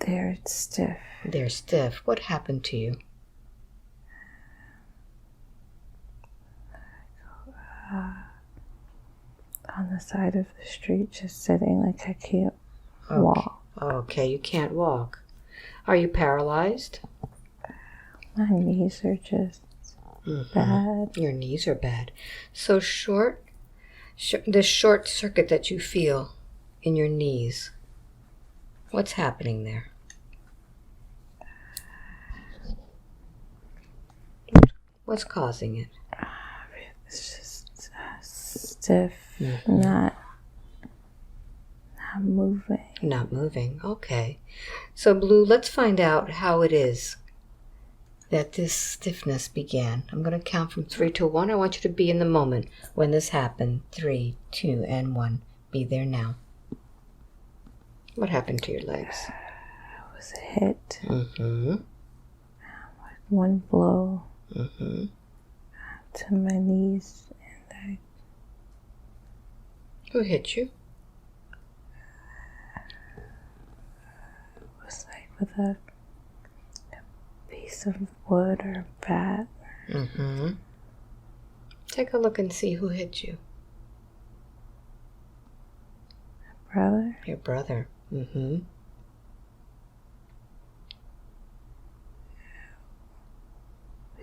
S1: They're stiff.
S2: They're stiff. What happened to you?
S1: On the side of the street, just sitting like I can't walk.
S2: Okay, you can't walk. Are you paralyzed?
S1: My knees are just bad.
S2: Your knees are bad. So the short circuit that you feel in your knees, what's happening there? What's causing it?
S1: It's just stiff, not moving.
S2: Not moving. Okay. So, Blue, let's find out how it is that this stiffness began. I'm going to count from 3 to 1. I want you to be in the moment when this happened. 3, 2, and 1. Be there now. What happened to your legs?
S1: I was hit. One blow to my knees, and
S2: Who hit you?
S1: it was like with a piece of wood or bat.
S2: Take a look and see who hit you.
S1: Brother.
S2: Your brother.
S1: We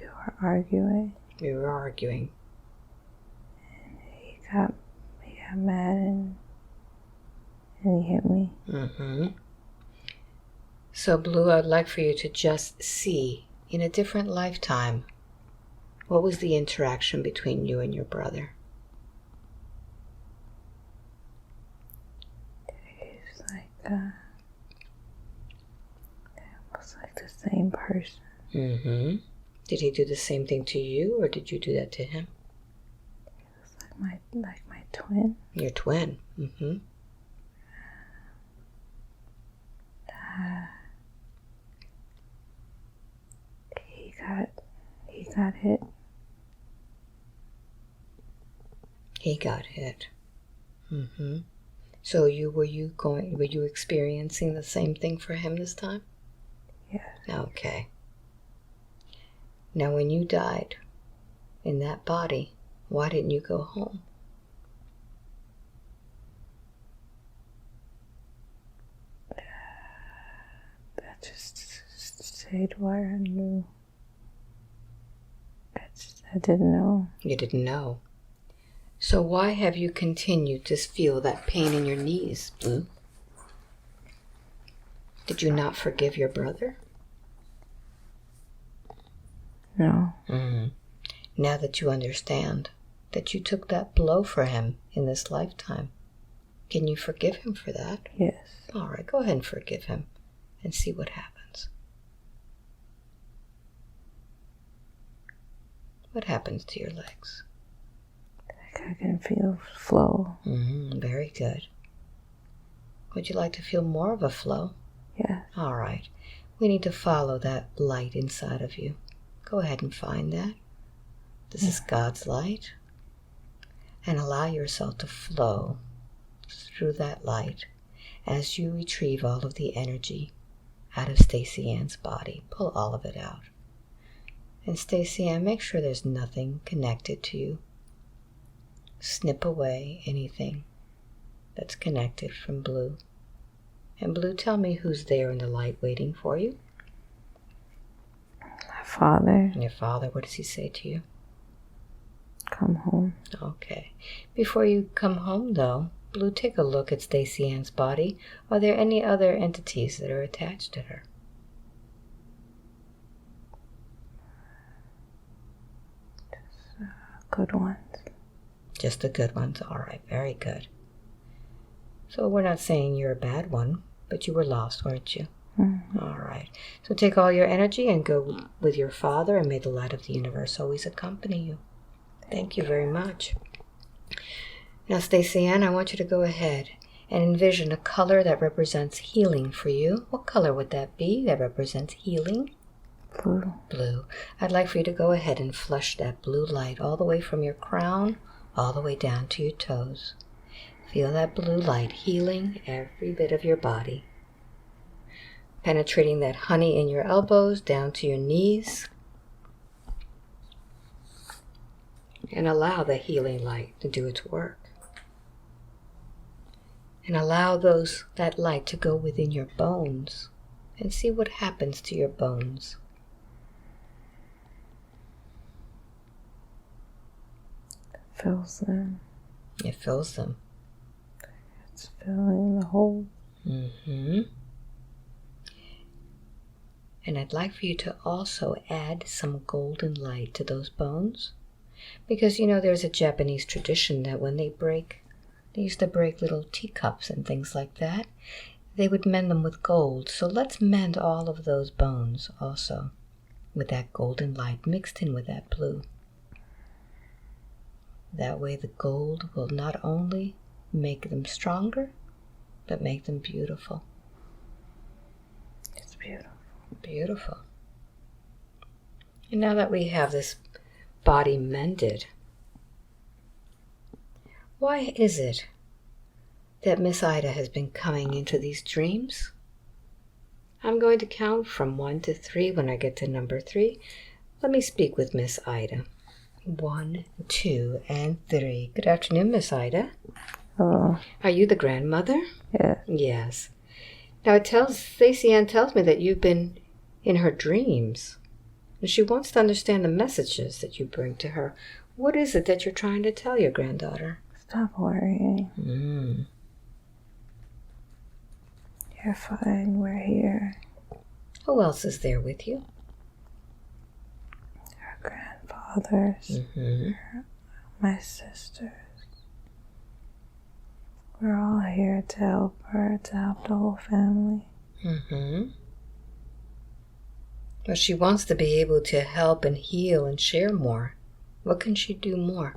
S1: were arguing.
S2: We were arguing.
S1: And he got mad and he hit me.
S2: So, Blue, I'd like for you to just see, in a different lifetime, what was the interaction between you and your brother?
S1: He's like, almost like the same person.
S2: Did he do the same thing to you, or did you do that to him?
S1: He was like my twin.
S2: Your twin.
S1: He got hit.
S2: He got hit. So were you experiencing the same thing for him this time?
S1: Yeah.
S2: Okay. Now, when you died in that body, why didn't you go home?
S1: That's say why I knew. I didn't know.
S2: You didn't know. So why have you continued to feel that pain in your knees, Blue? Did you not forgive your brother?
S1: No.
S2: Mm-hmm. Now that you understand that you took that blow for him in this lifetime, can you forgive him for that?
S1: Yes.
S2: All right, go ahead and forgive him and see what happens. What happens to your legs?
S1: I can feel flow.
S2: Very good. Would you like to feel more of a flow?
S1: Yes.
S2: All right. We need to follow that light inside of you. Go ahead and find that. This is God's light. And allow yourself to flow through that light as you retrieve all of the energy out of Stacey Ann's body. Pull all of it out. And Stacey Ann, make sure there's nothing connected to you. Snip away anything that's connected from Blue. And Blue, tell me who's there in the light waiting for you.
S1: My father.
S2: And your father, what does he say to you?
S1: Come home.
S2: Okay. Before you come home, though, Blue, take a look at Stacey Ann's body. Are there any other entities that are attached to her?
S1: Good ones.
S2: Just the good ones. All right. Very good. So we're not saying you're a bad one, but you were lost, weren't you? All right. So take all your energy and go with your father, and may the light of the universe always accompany you. Thank you very much. Now, Stacey Ann, I want you to go ahead and envision a color that represents healing for you. What color would that be that represents healing?
S1: Blue.
S2: Blue. I'd like for you to go ahead and flush that blue light all the way from your crown, all the way down to your toes. Feel that blue light healing every bit of your body. Penetrating that honey in your elbows down to your knees. And allow the healing light to do its work. And allow that light to go within your bones and see what happens to your bones.
S1: Fills them.
S2: It fills them.
S1: It's filling the hole.
S2: And I'd like for you to also add some golden light to those bones. Because, you know, there's a Japanese tradition that when they used to break little teacups and things like that. They would mend them with gold. So let's mend all of those bones also with that golden light mixed in with that blue. That way the gold will not only make them stronger, but make them beautiful.
S1: It's beautiful.
S2: Beautiful. And now that we have this body mended, why is it that Miss Ida has been coming into these dreams? I'm going to count from 1 to 3. When I get to number 3, let me speak with Miss Ida. 1, 2, and 3. Good afternoon, Miss Ida.
S1: Hello.
S2: Are you the grandmother?
S1: Yes.
S2: Yes. Now Stacey Ann tells me that you've been in her dreams. And she wants to understand the messages that you bring to her. What is it that you're trying to tell your granddaughter?
S1: Stop worrying. You're fine. We're here.
S2: Who else is there with you?
S1: Our grandfathers. My sisters. We're all here to help her, to help the whole family.
S2: Well, she wants to be able to help and heal and share more. What can she do more?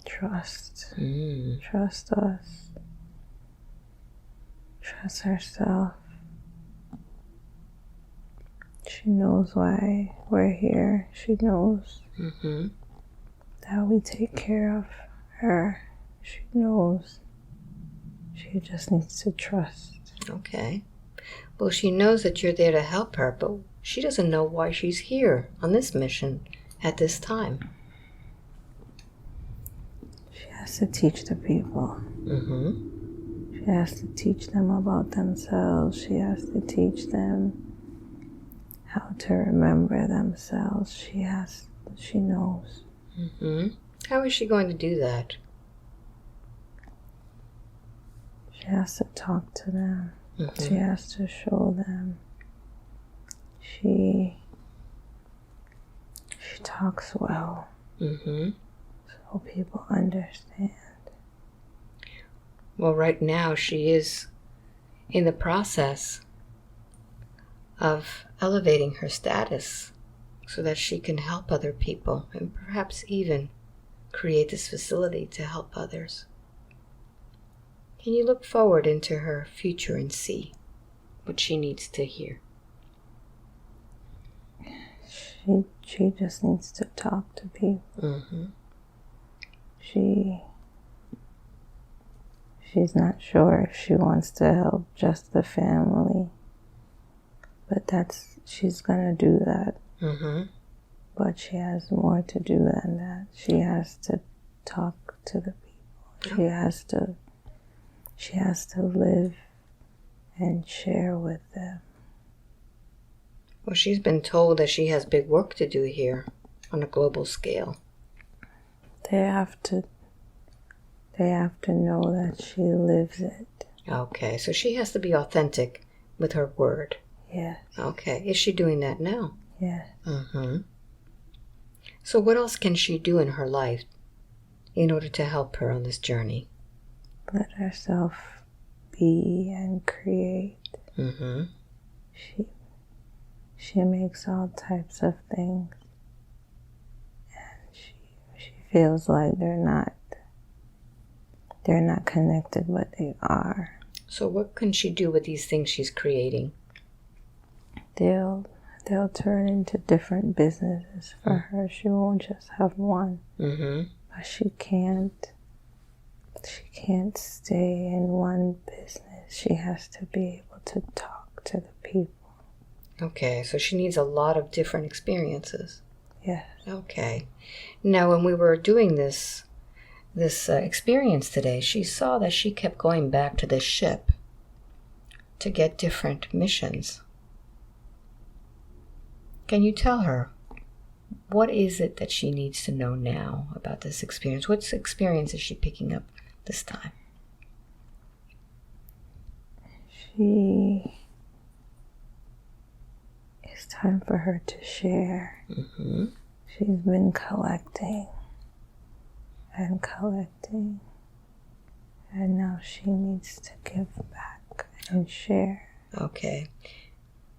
S1: Trust. Trust us. Trust herself. She knows why we're here. She knows that we take care of her. She knows. She just needs to trust.
S2: Okay. Well, she knows that you're there to help her, but she doesn't know why she's here on this mission at this time.
S1: She has to teach the people. She has to teach them about themselves. She has to teach them how to remember themselves. She knows.
S2: How is she going to do that?
S1: She has to talk to them. She has to show them. She talks well. So people understand.
S2: Well, right now she is in the process of elevating her status so that she can help other people and perhaps even create this facility to help others. Can you look forward into her future and see what she needs to hear?
S1: She just needs to talk to people. She's not sure if she wants to help just the family, but she's gonna do that. But she has more to do than that. She has to talk to the people. She has to live and share with them.
S2: Well, she's been told that she has big work to do here on a global scale.
S1: They have to know that she lives it.
S2: Okay, so she has to be authentic with her word.
S1: Yes.
S2: Okay, is she doing that now?
S1: Yes.
S2: So what else can she do in her life in order to help her on this journey?
S1: Let herself be and create. She makes all types of things, and she feels like they're not connected, but they are.
S2: So what can she do with these things she's creating?
S1: They'll turn into different businesses for her. She won't just have one. But she can't stay in one business. She has to be able to talk to the people.
S2: Okay, so she needs a lot of different experiences.
S1: Yes.
S2: Okay. Now, when we were doing this experience today, she saw that she kept going back to this ship to get different missions. Can you tell her, what is it that she needs to know now about this experience? What experience is she picking up this time?
S1: It's time for her to share. She's been collecting, and now she needs to give back and share.
S2: Okay.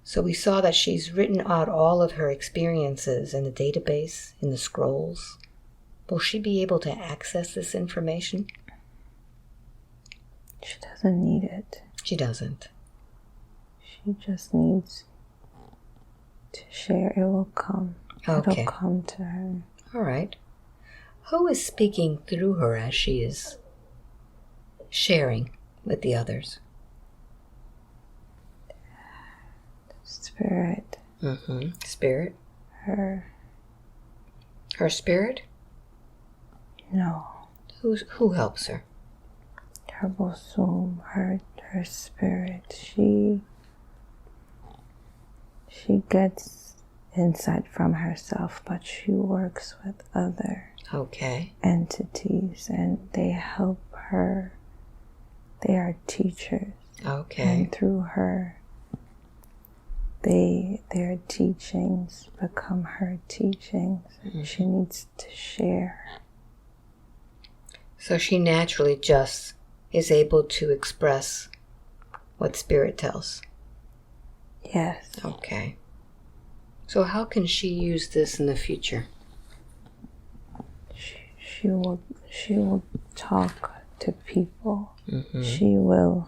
S2: So we saw that she's written out all of her experiences in the database, in the scrolls. Will she be able to access this information?
S1: She doesn't need it.
S2: She doesn't.
S1: She just needs to share. It will come.
S2: Okay.
S1: It'll come to her.
S2: All right. Who is speaking through her as she is sharing with the others?
S1: Spirit.
S2: Spirit?
S1: Her
S2: spirit?
S1: No.
S2: Who helps her?
S1: Her bosom, her spirit. She gets insight from herself, but she works with other entities, and they help her. They are teachers.
S2: Okay.
S1: And through her, their teachings become her teachings. She needs to share.
S2: So she naturally just is able to express what Spirit tells.
S1: Yes.
S2: Okay. So how can she use this in the future?
S1: She will talk to people. She will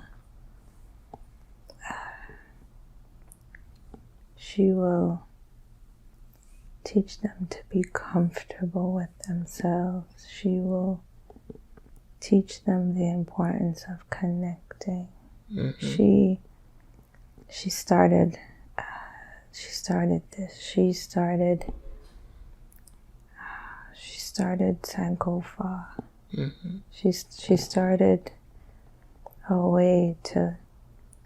S1: teach them to be comfortable with themselves. She will teach them the importance of connecting. She started this. She started Sankofa. She started a way to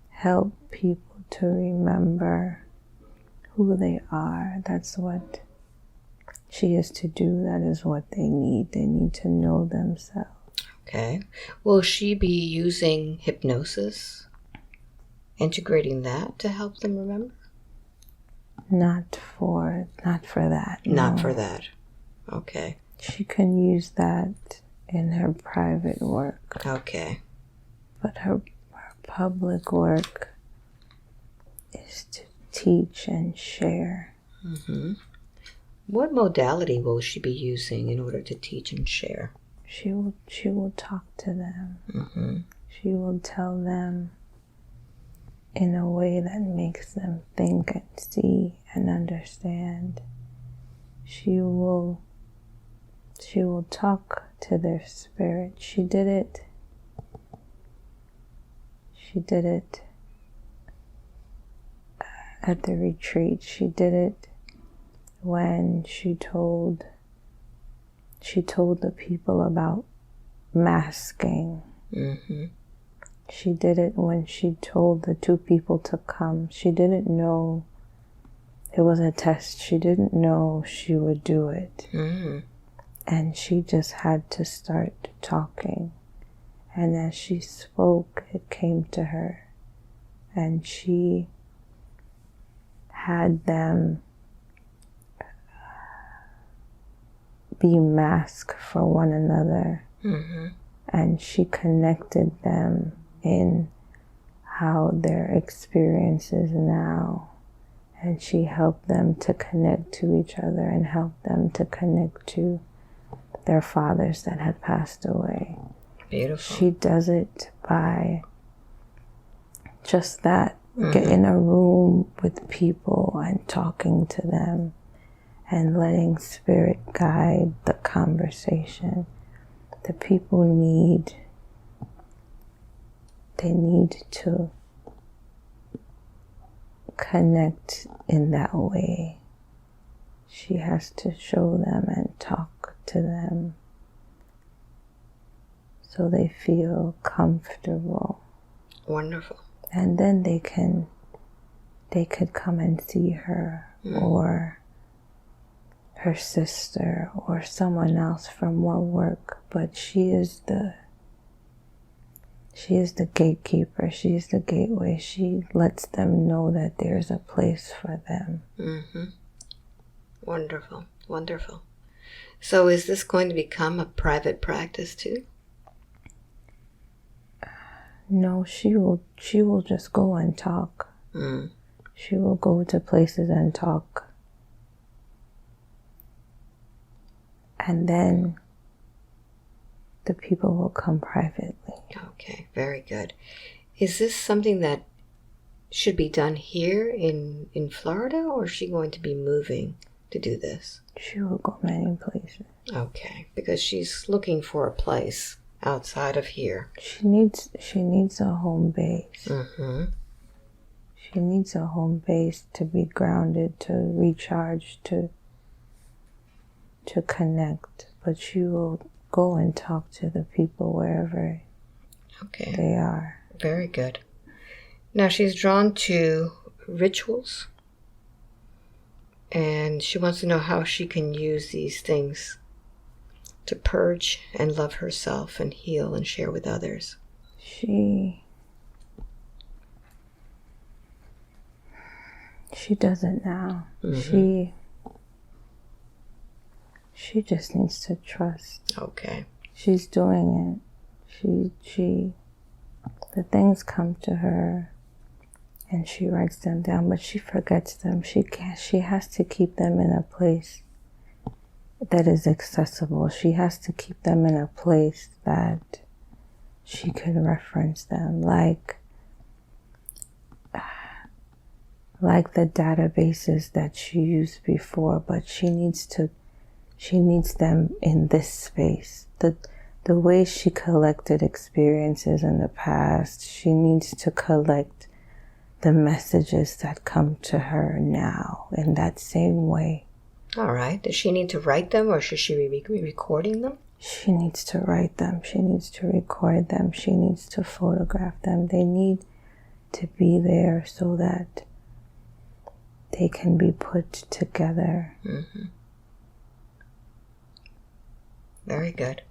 S1: help people to remember who they are. That's what she is to do. That is what they need. They need to know themselves.
S2: Okay. Will she be using hypnosis, integrating that to help them remember?
S1: Not for that.
S2: Not
S1: no.
S2: for that. Okay.
S1: She can use that in her private work.
S2: Okay.
S1: But her public work is to teach and share.
S2: Mm-hmm. What modality will she be using in order to teach and share?
S1: She will talk to them.
S2: Mm-hmm.
S1: She will tell them in a way that makes them think and see and understand. She will talk to their spirit. She did it at the retreat. She did it when she told the people about masking.
S2: Mm-hmm.
S1: She did it when she told the 2 people to come. She didn't know it was a test. She didn't know she would do it.
S2: Mm-hmm.
S1: And she just had to start talking. And as she spoke, it came to her. And she had them be masked for one another.
S2: Mm-hmm.
S1: And she connected them in how their experience is now. And she helped them to connect to each other and helped them to connect to their fathers that had passed away.
S2: Beautiful.
S1: She does it by just that.
S2: Mm-hmm.
S1: Get in a room with people and talking to them and letting spirit guide the conversation. The people need to connect in that way. She has to show them and talk to them so they feel comfortable.
S2: Wonderful.
S1: And then they could come and see her or her sister or someone else for more work. But she is the gatekeeper. She is the gateway. She lets them know that there's a place for them.
S2: Mm-hmm. Wonderful. Wonderful. So is this going to become a private practice too?
S1: No, she will just go and talk.
S2: Mm.
S1: She will go to places and talk. And then the people will come privately.
S2: Okay, very good. Is this something that should be done here in Florida, or is she going to be moving to do this?
S1: She will go many places.
S2: Okay, because she's looking for a place outside of here.
S1: She needs a home base.
S2: Mm-hmm.
S1: She needs a home base to be grounded, to recharge, to connect. But she will go and talk to the people wherever they are.
S2: Very good. Now she's drawn to rituals, and she wants to know how she can use these things to purge and love herself and heal and share with others.
S1: She does it now. Mm-hmm. She just needs to trust.
S2: Okay.
S1: She's doing it. The things come to her and she writes them down, but she forgets them. She has to keep them in a place that is accessible. She has to keep them in a place that she can reference them, like the databases that she used before, but she needs them in this space. The way she collected experiences in the past, she needs to collect the messages that come to her now in that same way.
S2: All right. Does she need to write them, or should she be recording them?
S1: She needs to write them. She needs to record them. She needs to photograph them. They need to be there so that they can be put together.
S2: Mm-hmm. Very good.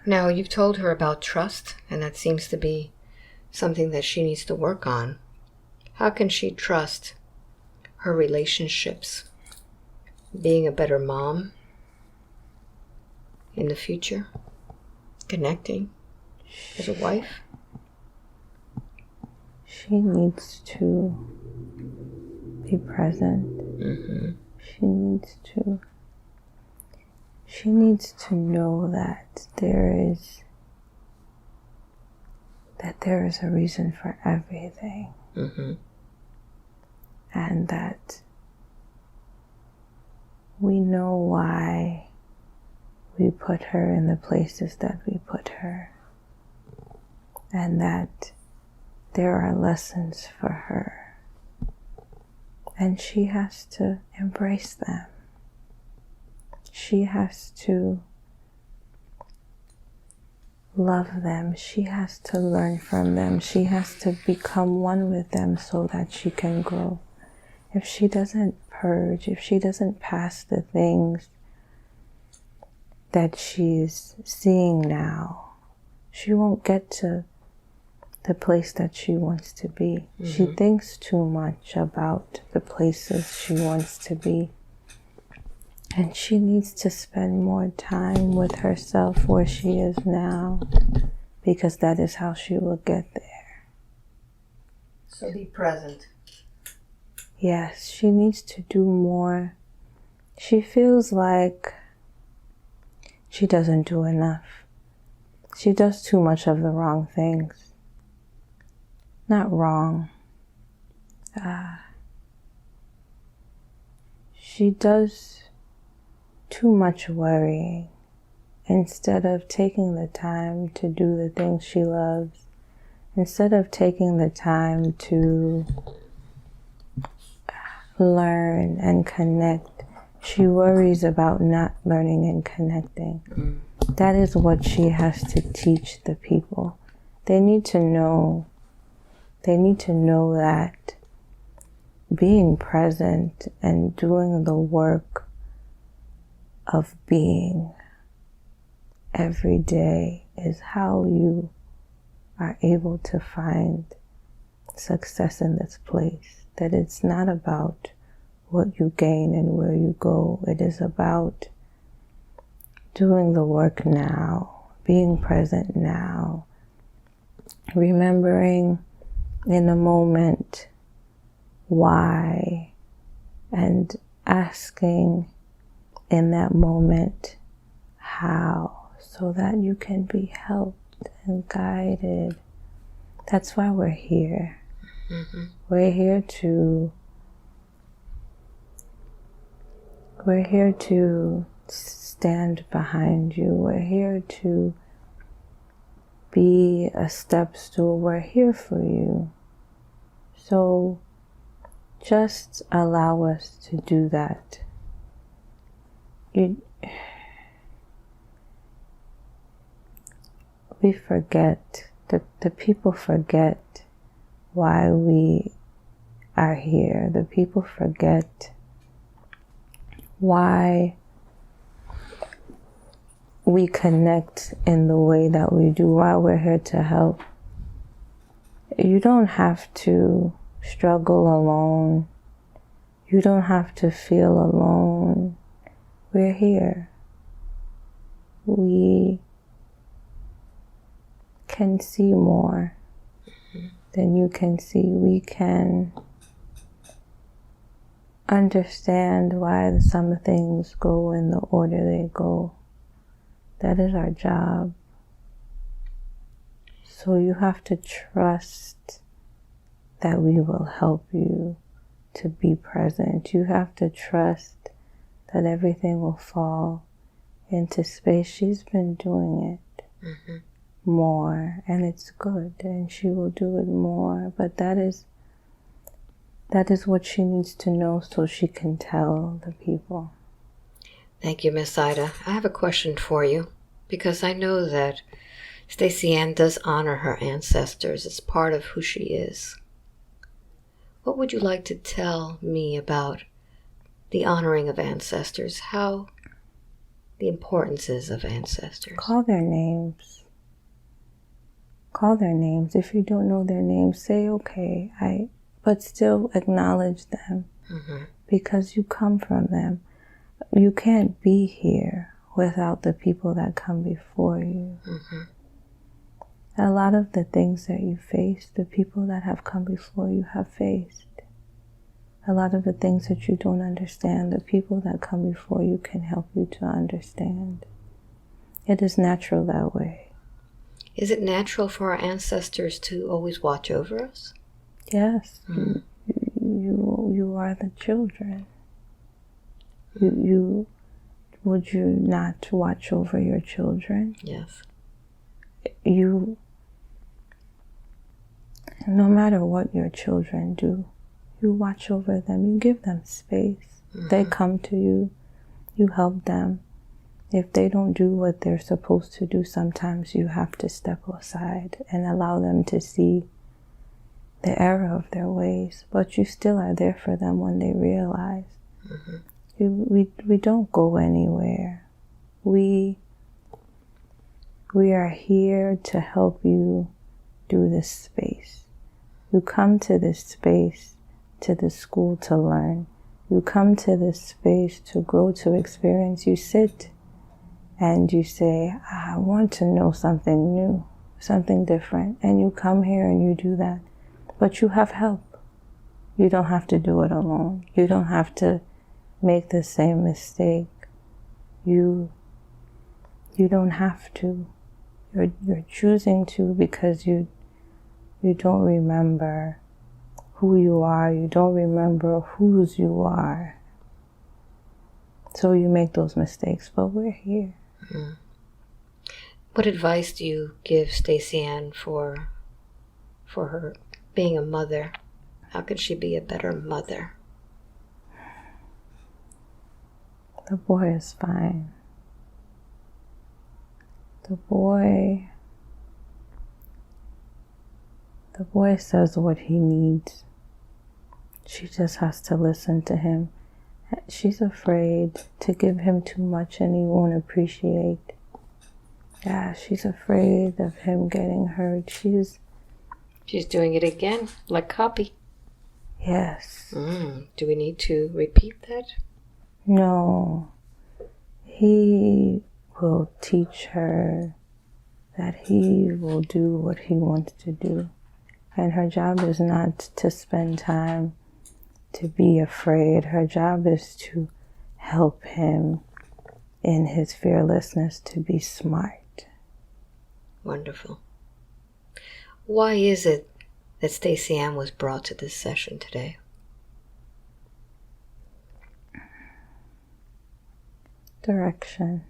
S2: Now, you've told her about trust, and that seems to be something that she needs to work on. How can she trust her relationships? Being a better mom in the future? Connecting as a wife?
S1: She needs to be present.
S2: Mm-hmm.
S1: She needs to know that there is a reason for everything.
S2: Mm-hmm.
S1: And that we know why we put her in the places that we put her. And that there are lessons for her. And she has to embrace them. She has to love them. She has to learn from them. She has to become one with them so that she can grow. If she doesn't purge, if she doesn't pass the things that she's seeing now, she won't get to the place that she wants to be. Mm-hmm. She thinks too much about the places she wants to be. And she needs to spend more time with herself where she is now, because that is how she will get there.
S2: So be present.
S1: Yes, she needs to do more. She feels like she doesn't do enough. She does too much of the wrong things. Not wrong. She does too much worrying instead of taking the time to do the things she loves, instead of taking the time to learn and connect. She worries about not learning and connecting. That is what she has to teach the people. They need to know that being present and doing the work of being every day is how you are able to find success in this place. That it's not about what you gain and where you go. It is about doing the work now, being present now, remembering in a moment why, and asking in that moment how, so that you can be helped and guided. That's why we're here. Mm-hmm. We're here to stand behind you. We're here to be a step stool. We're here for you. So just allow us to do that. We forget, the people forget why we are here. The people forget why we connect in the way that we do, why we're here to help. You don't have to struggle alone. You don't have to feel alone. We're here. We can see more than you can see. We can understand why some things go in the order they go. That is our job. So you have to trust that we will help you to be present. You have to trust that everything will fall into space. She's been doing it more, and it's good, and she will do it more. But that is what she needs to know so she can tell the people.
S2: Thank you, Miss Ida. I have a question for you, because I know that Stacey Ann does honor her ancestors. It's part of who she is. What would you like to tell me about the honoring of ancestors? How the importance is of ancestors?
S1: Call their names. Call their names. If you don't know their names, say, okay, but still acknowledge them, because you come from them. You can't be here without the people that come before you. A lot of the things that you face, the people that have come before you have faced. A lot of the things that you don't understand, the people that come before you can help you to understand. It is natural that way.
S2: Is it natural for our ancestors to always watch over us?
S1: Yes. You are the children. Would you not watch over your children?
S2: Yes.
S1: No matter what your children do, you watch over them. You give them space. They come to you. You help them. If they don't do what they're supposed to do, sometimes you have to step aside and allow them to see the error of their ways. But you still are there for them when they realize. We don't go anywhere. We are here to help you do this space. You come to this space, to the school to learn. You come to this space to grow, to experience. You sit and you say, I want to know something new, something different. And you come here and you do that. But you have help. You don't have to do it alone. You don't have to make the same mistake. You don't have to. You're choosing to because you don't remember who you are. You don't remember whose you are. So you make those mistakes, but we're here.
S2: What advice do you give Stacey Ann for her being a mother? How could she be a better mother?
S1: The boy is fine. The boy says what he needs. She just has to listen to him. She's afraid to give him too much and he won't appreciate. Yeah, she's afraid of him getting hurt. She's
S2: doing it again, like copy.
S1: Yes.
S2: Do we need to repeat that?
S1: No. He will teach her that he will do what he wants to do. And her job is not to spend time to be afraid. Her job is to help him in his fearlessness to be smart.
S2: Wonderful. Why is it that Stacey Ann was brought to this session today?
S1: Direction.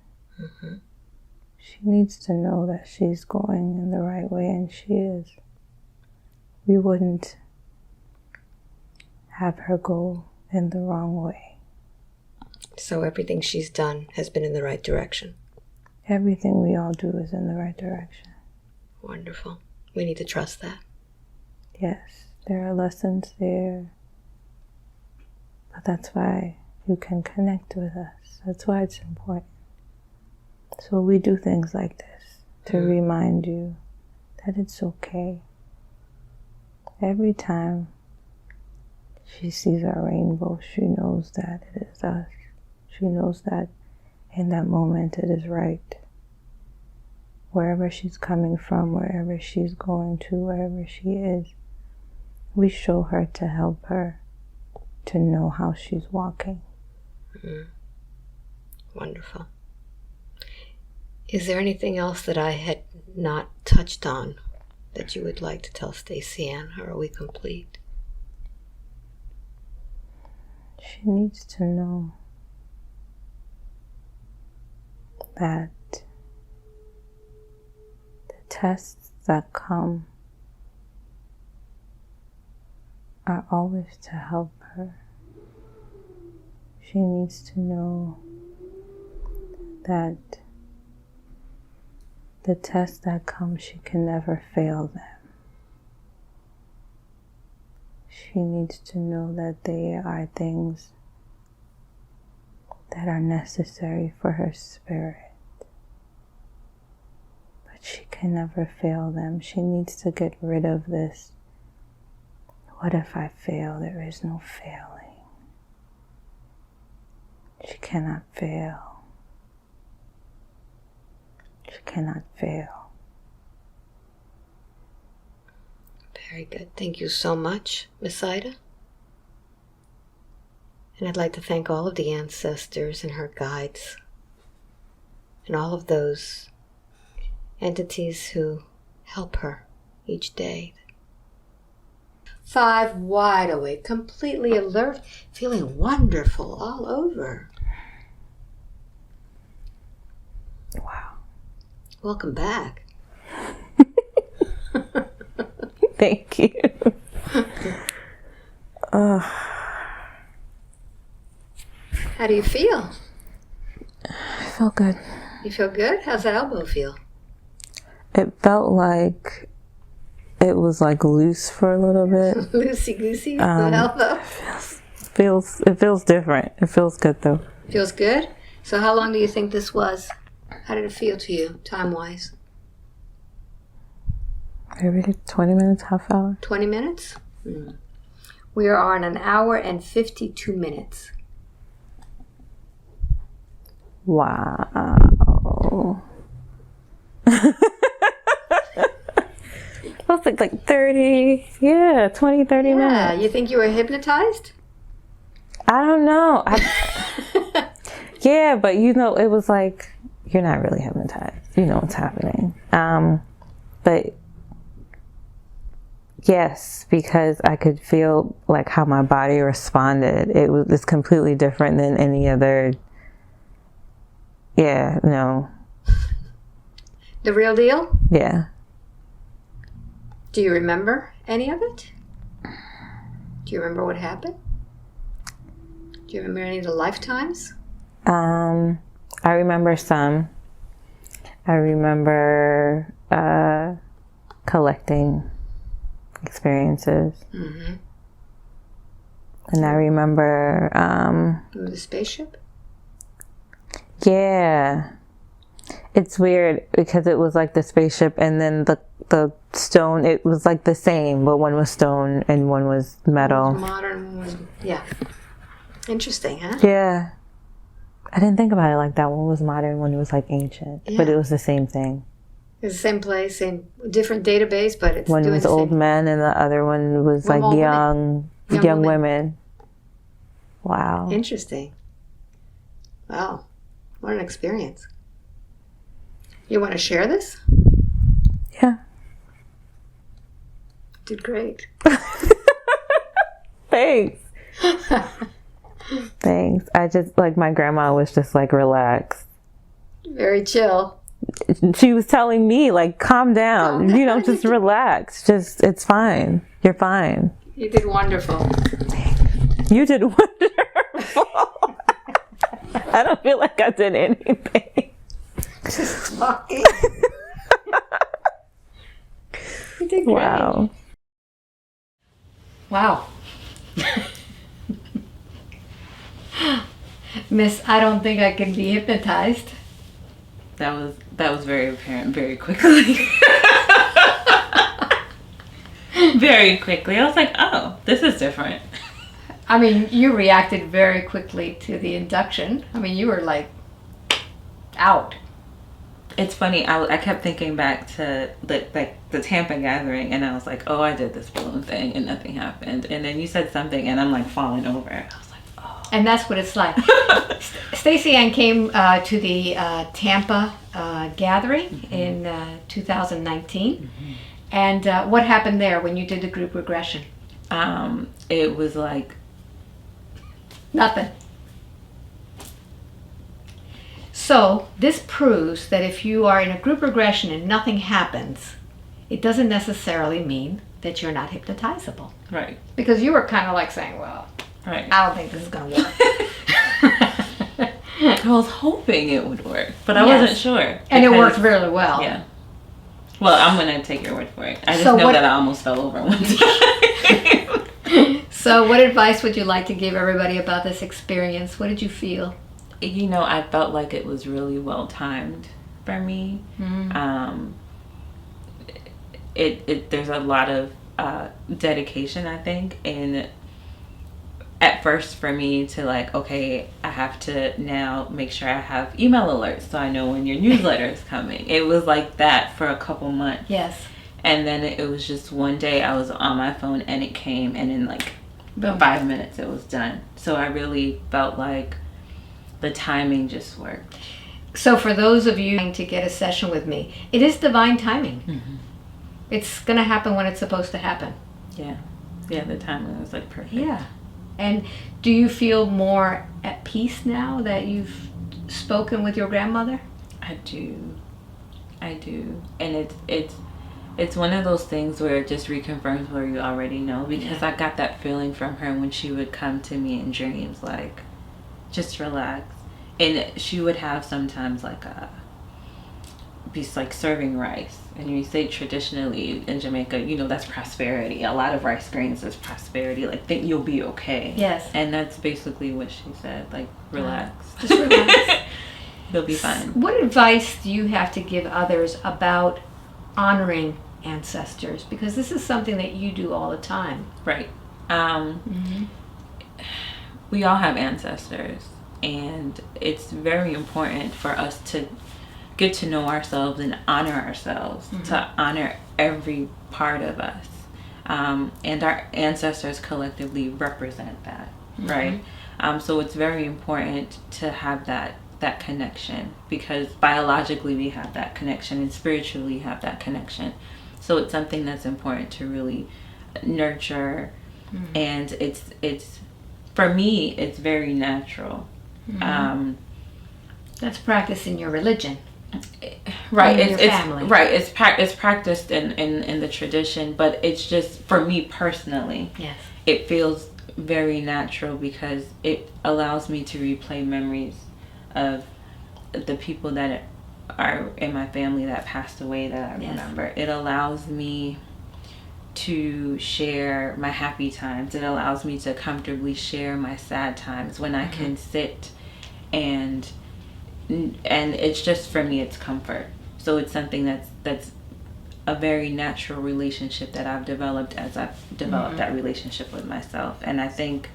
S1: She needs to know that she's going in the right way, and she is. We wouldn't have her go in the wrong way.
S2: So everything she's done has been in the right direction.
S1: Everything we all do is in the right direction.
S2: Wonderful. We need to trust that.
S1: Yes, there are lessons there. But that's why you can connect with us. That's why it's important. So we do things like this to remind you that it's okay. Every time she sees our rainbow, she knows that it is us. She knows that in that moment it is right. Wherever she's coming from, wherever she's going to, wherever she is, we show her to help her to know how she's walking.
S2: Wonderful. Is there anything else that I had not touched on that you would like to tell Stacey Ann, or are we complete?
S1: She needs to know that the tests that come are always to help her. She needs to know that the tests that come, she can never fail them. She She needs to know that they are things that are necessary for her spirit. But she can never fail them. She needs to get rid of this. What if I fail? There is no failing. She cannot fail. She cannot fail.
S2: Very good. Thank you so much, Miss Ida. And I'd like to thank all of the ancestors and her guides and all of those entities who help her each day. 5, wide awake, completely alert, feeling wonderful all over.
S1: Wow.
S2: Welcome back.
S1: Thank you.
S2: How do you feel?
S1: I feel good.
S2: You feel good? How's that elbow feel?
S1: It felt like it was like loose for a little bit.
S2: Loosey-goosey, the elbow?
S1: It feels different. It feels good though.
S2: Feels good? So how long do you think this was? How did it feel to you, time-wise?
S1: Maybe 20 minutes, half hour.
S2: 20 minutes? We are on an hour and 52 minutes.
S1: Wow. It was like 30, 20, 30 minutes.
S2: Yeah, you think you were hypnotized?
S1: I don't know. Yeah, but you know, it was like, you're not really hypnotized. You know what's happening. But yes, because I could feel like how my body responded. It's completely different than any other. Yeah, no.
S2: The real deal?
S1: Yeah.
S2: Do you remember any of it? Do you remember what happened? Do you remember any of the lifetimes?
S1: I remember some. I remember collecting experiences.
S2: Mm-hmm.
S1: And I remember...
S2: Remember the spaceship?
S1: Yeah. It's weird because it was like the spaceship and then the stone, it was like the same, but one was stone and one was metal.
S2: One was modern, one was... Yeah. Interesting, huh?
S1: Yeah. I didn't think about it like that. One was modern, one was like ancient. Yeah. But it was the same thing.
S2: It's the same place, same different database, but it's
S1: one
S2: doing
S1: was
S2: the
S1: old
S2: same.
S1: men and the other one was like young women. Wow.
S2: Interesting. Wow. What an experience. You want to share this?
S1: Yeah.
S2: Did great.
S1: Thanks. Thanks. I just, like, my grandma was just like, relax.
S2: Very chill.
S1: She was telling me, like, calm down. You know, just relax. Just, it's fine. You're fine.
S2: You did wonderful.
S1: You did wonderful. I don't feel like I did anything.
S2: Just talking. You did great.
S1: Wow.
S2: Wow. Miss, I don't think I can be hypnotized.
S3: That was very apparent very quickly. Very quickly. I was like, oh, this is different.
S2: I mean, you reacted very quickly to the induction. I mean, you were like out.
S3: It's funny, I kept thinking back to the Tampa gathering, and I was like, oh, I did this balloon thing and nothing happened. And then you said something and I'm like falling over. I was like, oh.
S2: And that's what it's like. Stacey Ann came to the Tampa gathering in 2019. Mm-hmm. And what happened there when you did the group regression?
S3: It was like...
S2: Nothing. So this proves that if you are in a group regression and nothing happens, it doesn't necessarily mean that you're not hypnotizable.
S3: Right.
S2: Because you were kind of like saying, well,
S3: right.
S2: I don't think this is going to work.
S3: I was hoping it would work, but I wasn't sure.
S2: And it worked really well.
S3: Yeah. Well, I'm going to take your word for it. I just know that I almost fell over one time.
S2: So what advice would you like to give everybody about this experience? What did you feel?
S3: You know, I felt like it was really well timed for me. There's a lot of dedication, I think, and at first for me to like, okay, I have to now make sure I have email alerts so I know when your newsletter is coming. It was like that for a couple months.
S2: Yes.
S3: And then it was just one day I was on my phone and it came, and in like
S2: Boom.
S3: 5 minutes it was done. So I really felt like the timing just worked.
S2: So for those of you trying to get a session with me, it is divine timing.
S3: Mm-hmm.
S2: It's going to happen when it's supposed to happen.
S3: Yeah. Yeah, the timing was like perfect.
S2: Yeah. And do you feel more at peace now that you've spoken with your grandmother?
S3: I do. And it's one of those things where it just reconfirms what you already know, because I got that feeling from her when she would come to me in dreams, like, just relax. And she would have sometimes like be like serving rice. And you say traditionally in Jamaica, you know, that's prosperity. A lot of rice grains is prosperity. Like, think you'll be okay.
S2: Yes.
S3: And that's basically what she said. Like, relax.
S2: Just relax.
S3: You'll be fine.
S2: What advice do you have to give others about honoring ancestors? Because this is something that you do all the time.
S3: Right. We all have ancestors. And it's very important for us to get to know ourselves and honor ourselves, to honor every part of us. And our ancestors collectively represent that, right? So it's very important to have that connection, because biologically we have that connection and spiritually we have that connection. So it's something that's important to really nurture. And it's for me, it's very natural.
S2: That's practicing your religion.
S3: Right.
S2: Your family.
S3: Right. It's practiced in the tradition, but it's just, for me personally,
S2: Yes.
S3: it feels very natural because it allows me to replay memories of the people that are in my family that passed away that I remember. It allows me to share my happy times. It allows me to comfortably share my sad times when I can sit and it's just, for me, it's comfort. So it's something that's a very natural relationship that I've developed as I've developed that relationship with myself. And I think,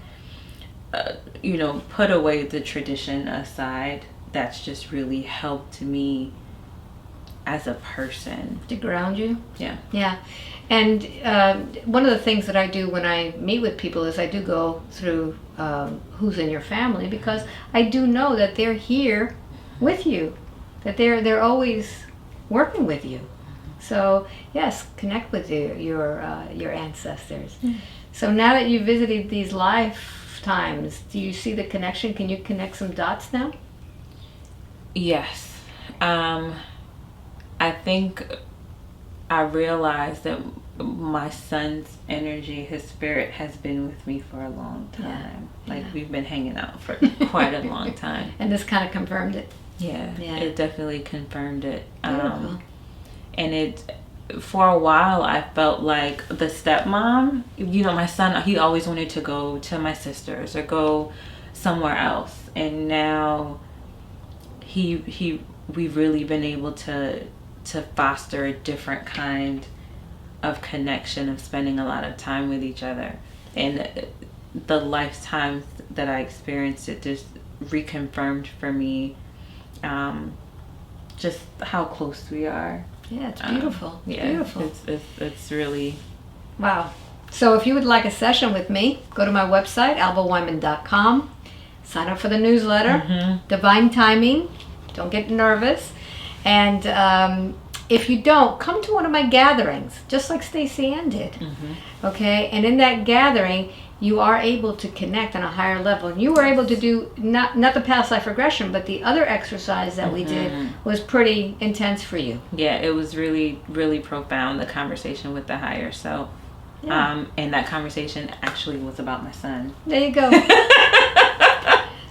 S3: you know, put away the tradition aside, that's just really helped me as a person.
S2: To ground you?
S3: Yeah.
S2: Yeah. And one of the things that I do when I meet with people is I do go through who's in your family, because I do know that they're here with you, that they're always working with you. So yes, connect with your ancestors. So now that you've visited these lifetimes, do you see the connection? Can you connect some dots now?
S3: Yes. I think I realized that my son's energy, his spirit, has been with me for a long time. We've been hanging out for quite a long time.
S2: And this kind of confirmed it.
S3: Yeah. It definitely confirmed it.
S2: Beautiful.
S3: And it, for a while, I felt like the stepmom. You know, my son, he always wanted to go to my sisters or go somewhere else. And now we've really been able to foster a different kind of connection, of spending a lot of time with each other. And the lifetimes that I experienced, it just reconfirmed for me just how close we are.
S2: Yeah, it's beautiful. It's beautiful.
S3: It's really...
S2: Wow. So if you would like a session with me, go to my website, albaweinman.com. Sign up for the newsletter. Divine timing. Don't get nervous. And if you don't, come to one of my gatherings, just like Stacey Ann did. Okay? And in that gathering, you are able to connect on a higher level. And you were able to do not the past life regression, but the other exercise that we did was pretty intense for you.
S3: Yeah, it was really, really profound, the conversation with the higher self.
S2: Yeah.
S3: And that conversation actually was about my son.
S2: There you go.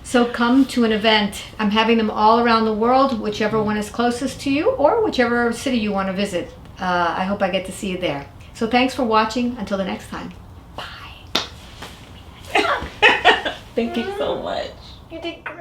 S2: So come to an event. I'm having them all around the world, whichever one is closest to you or whichever city you want to visit. I hope I get to see you there. So thanks for watching. Until the next time. Bye.
S3: Thank you so much.
S2: You did great.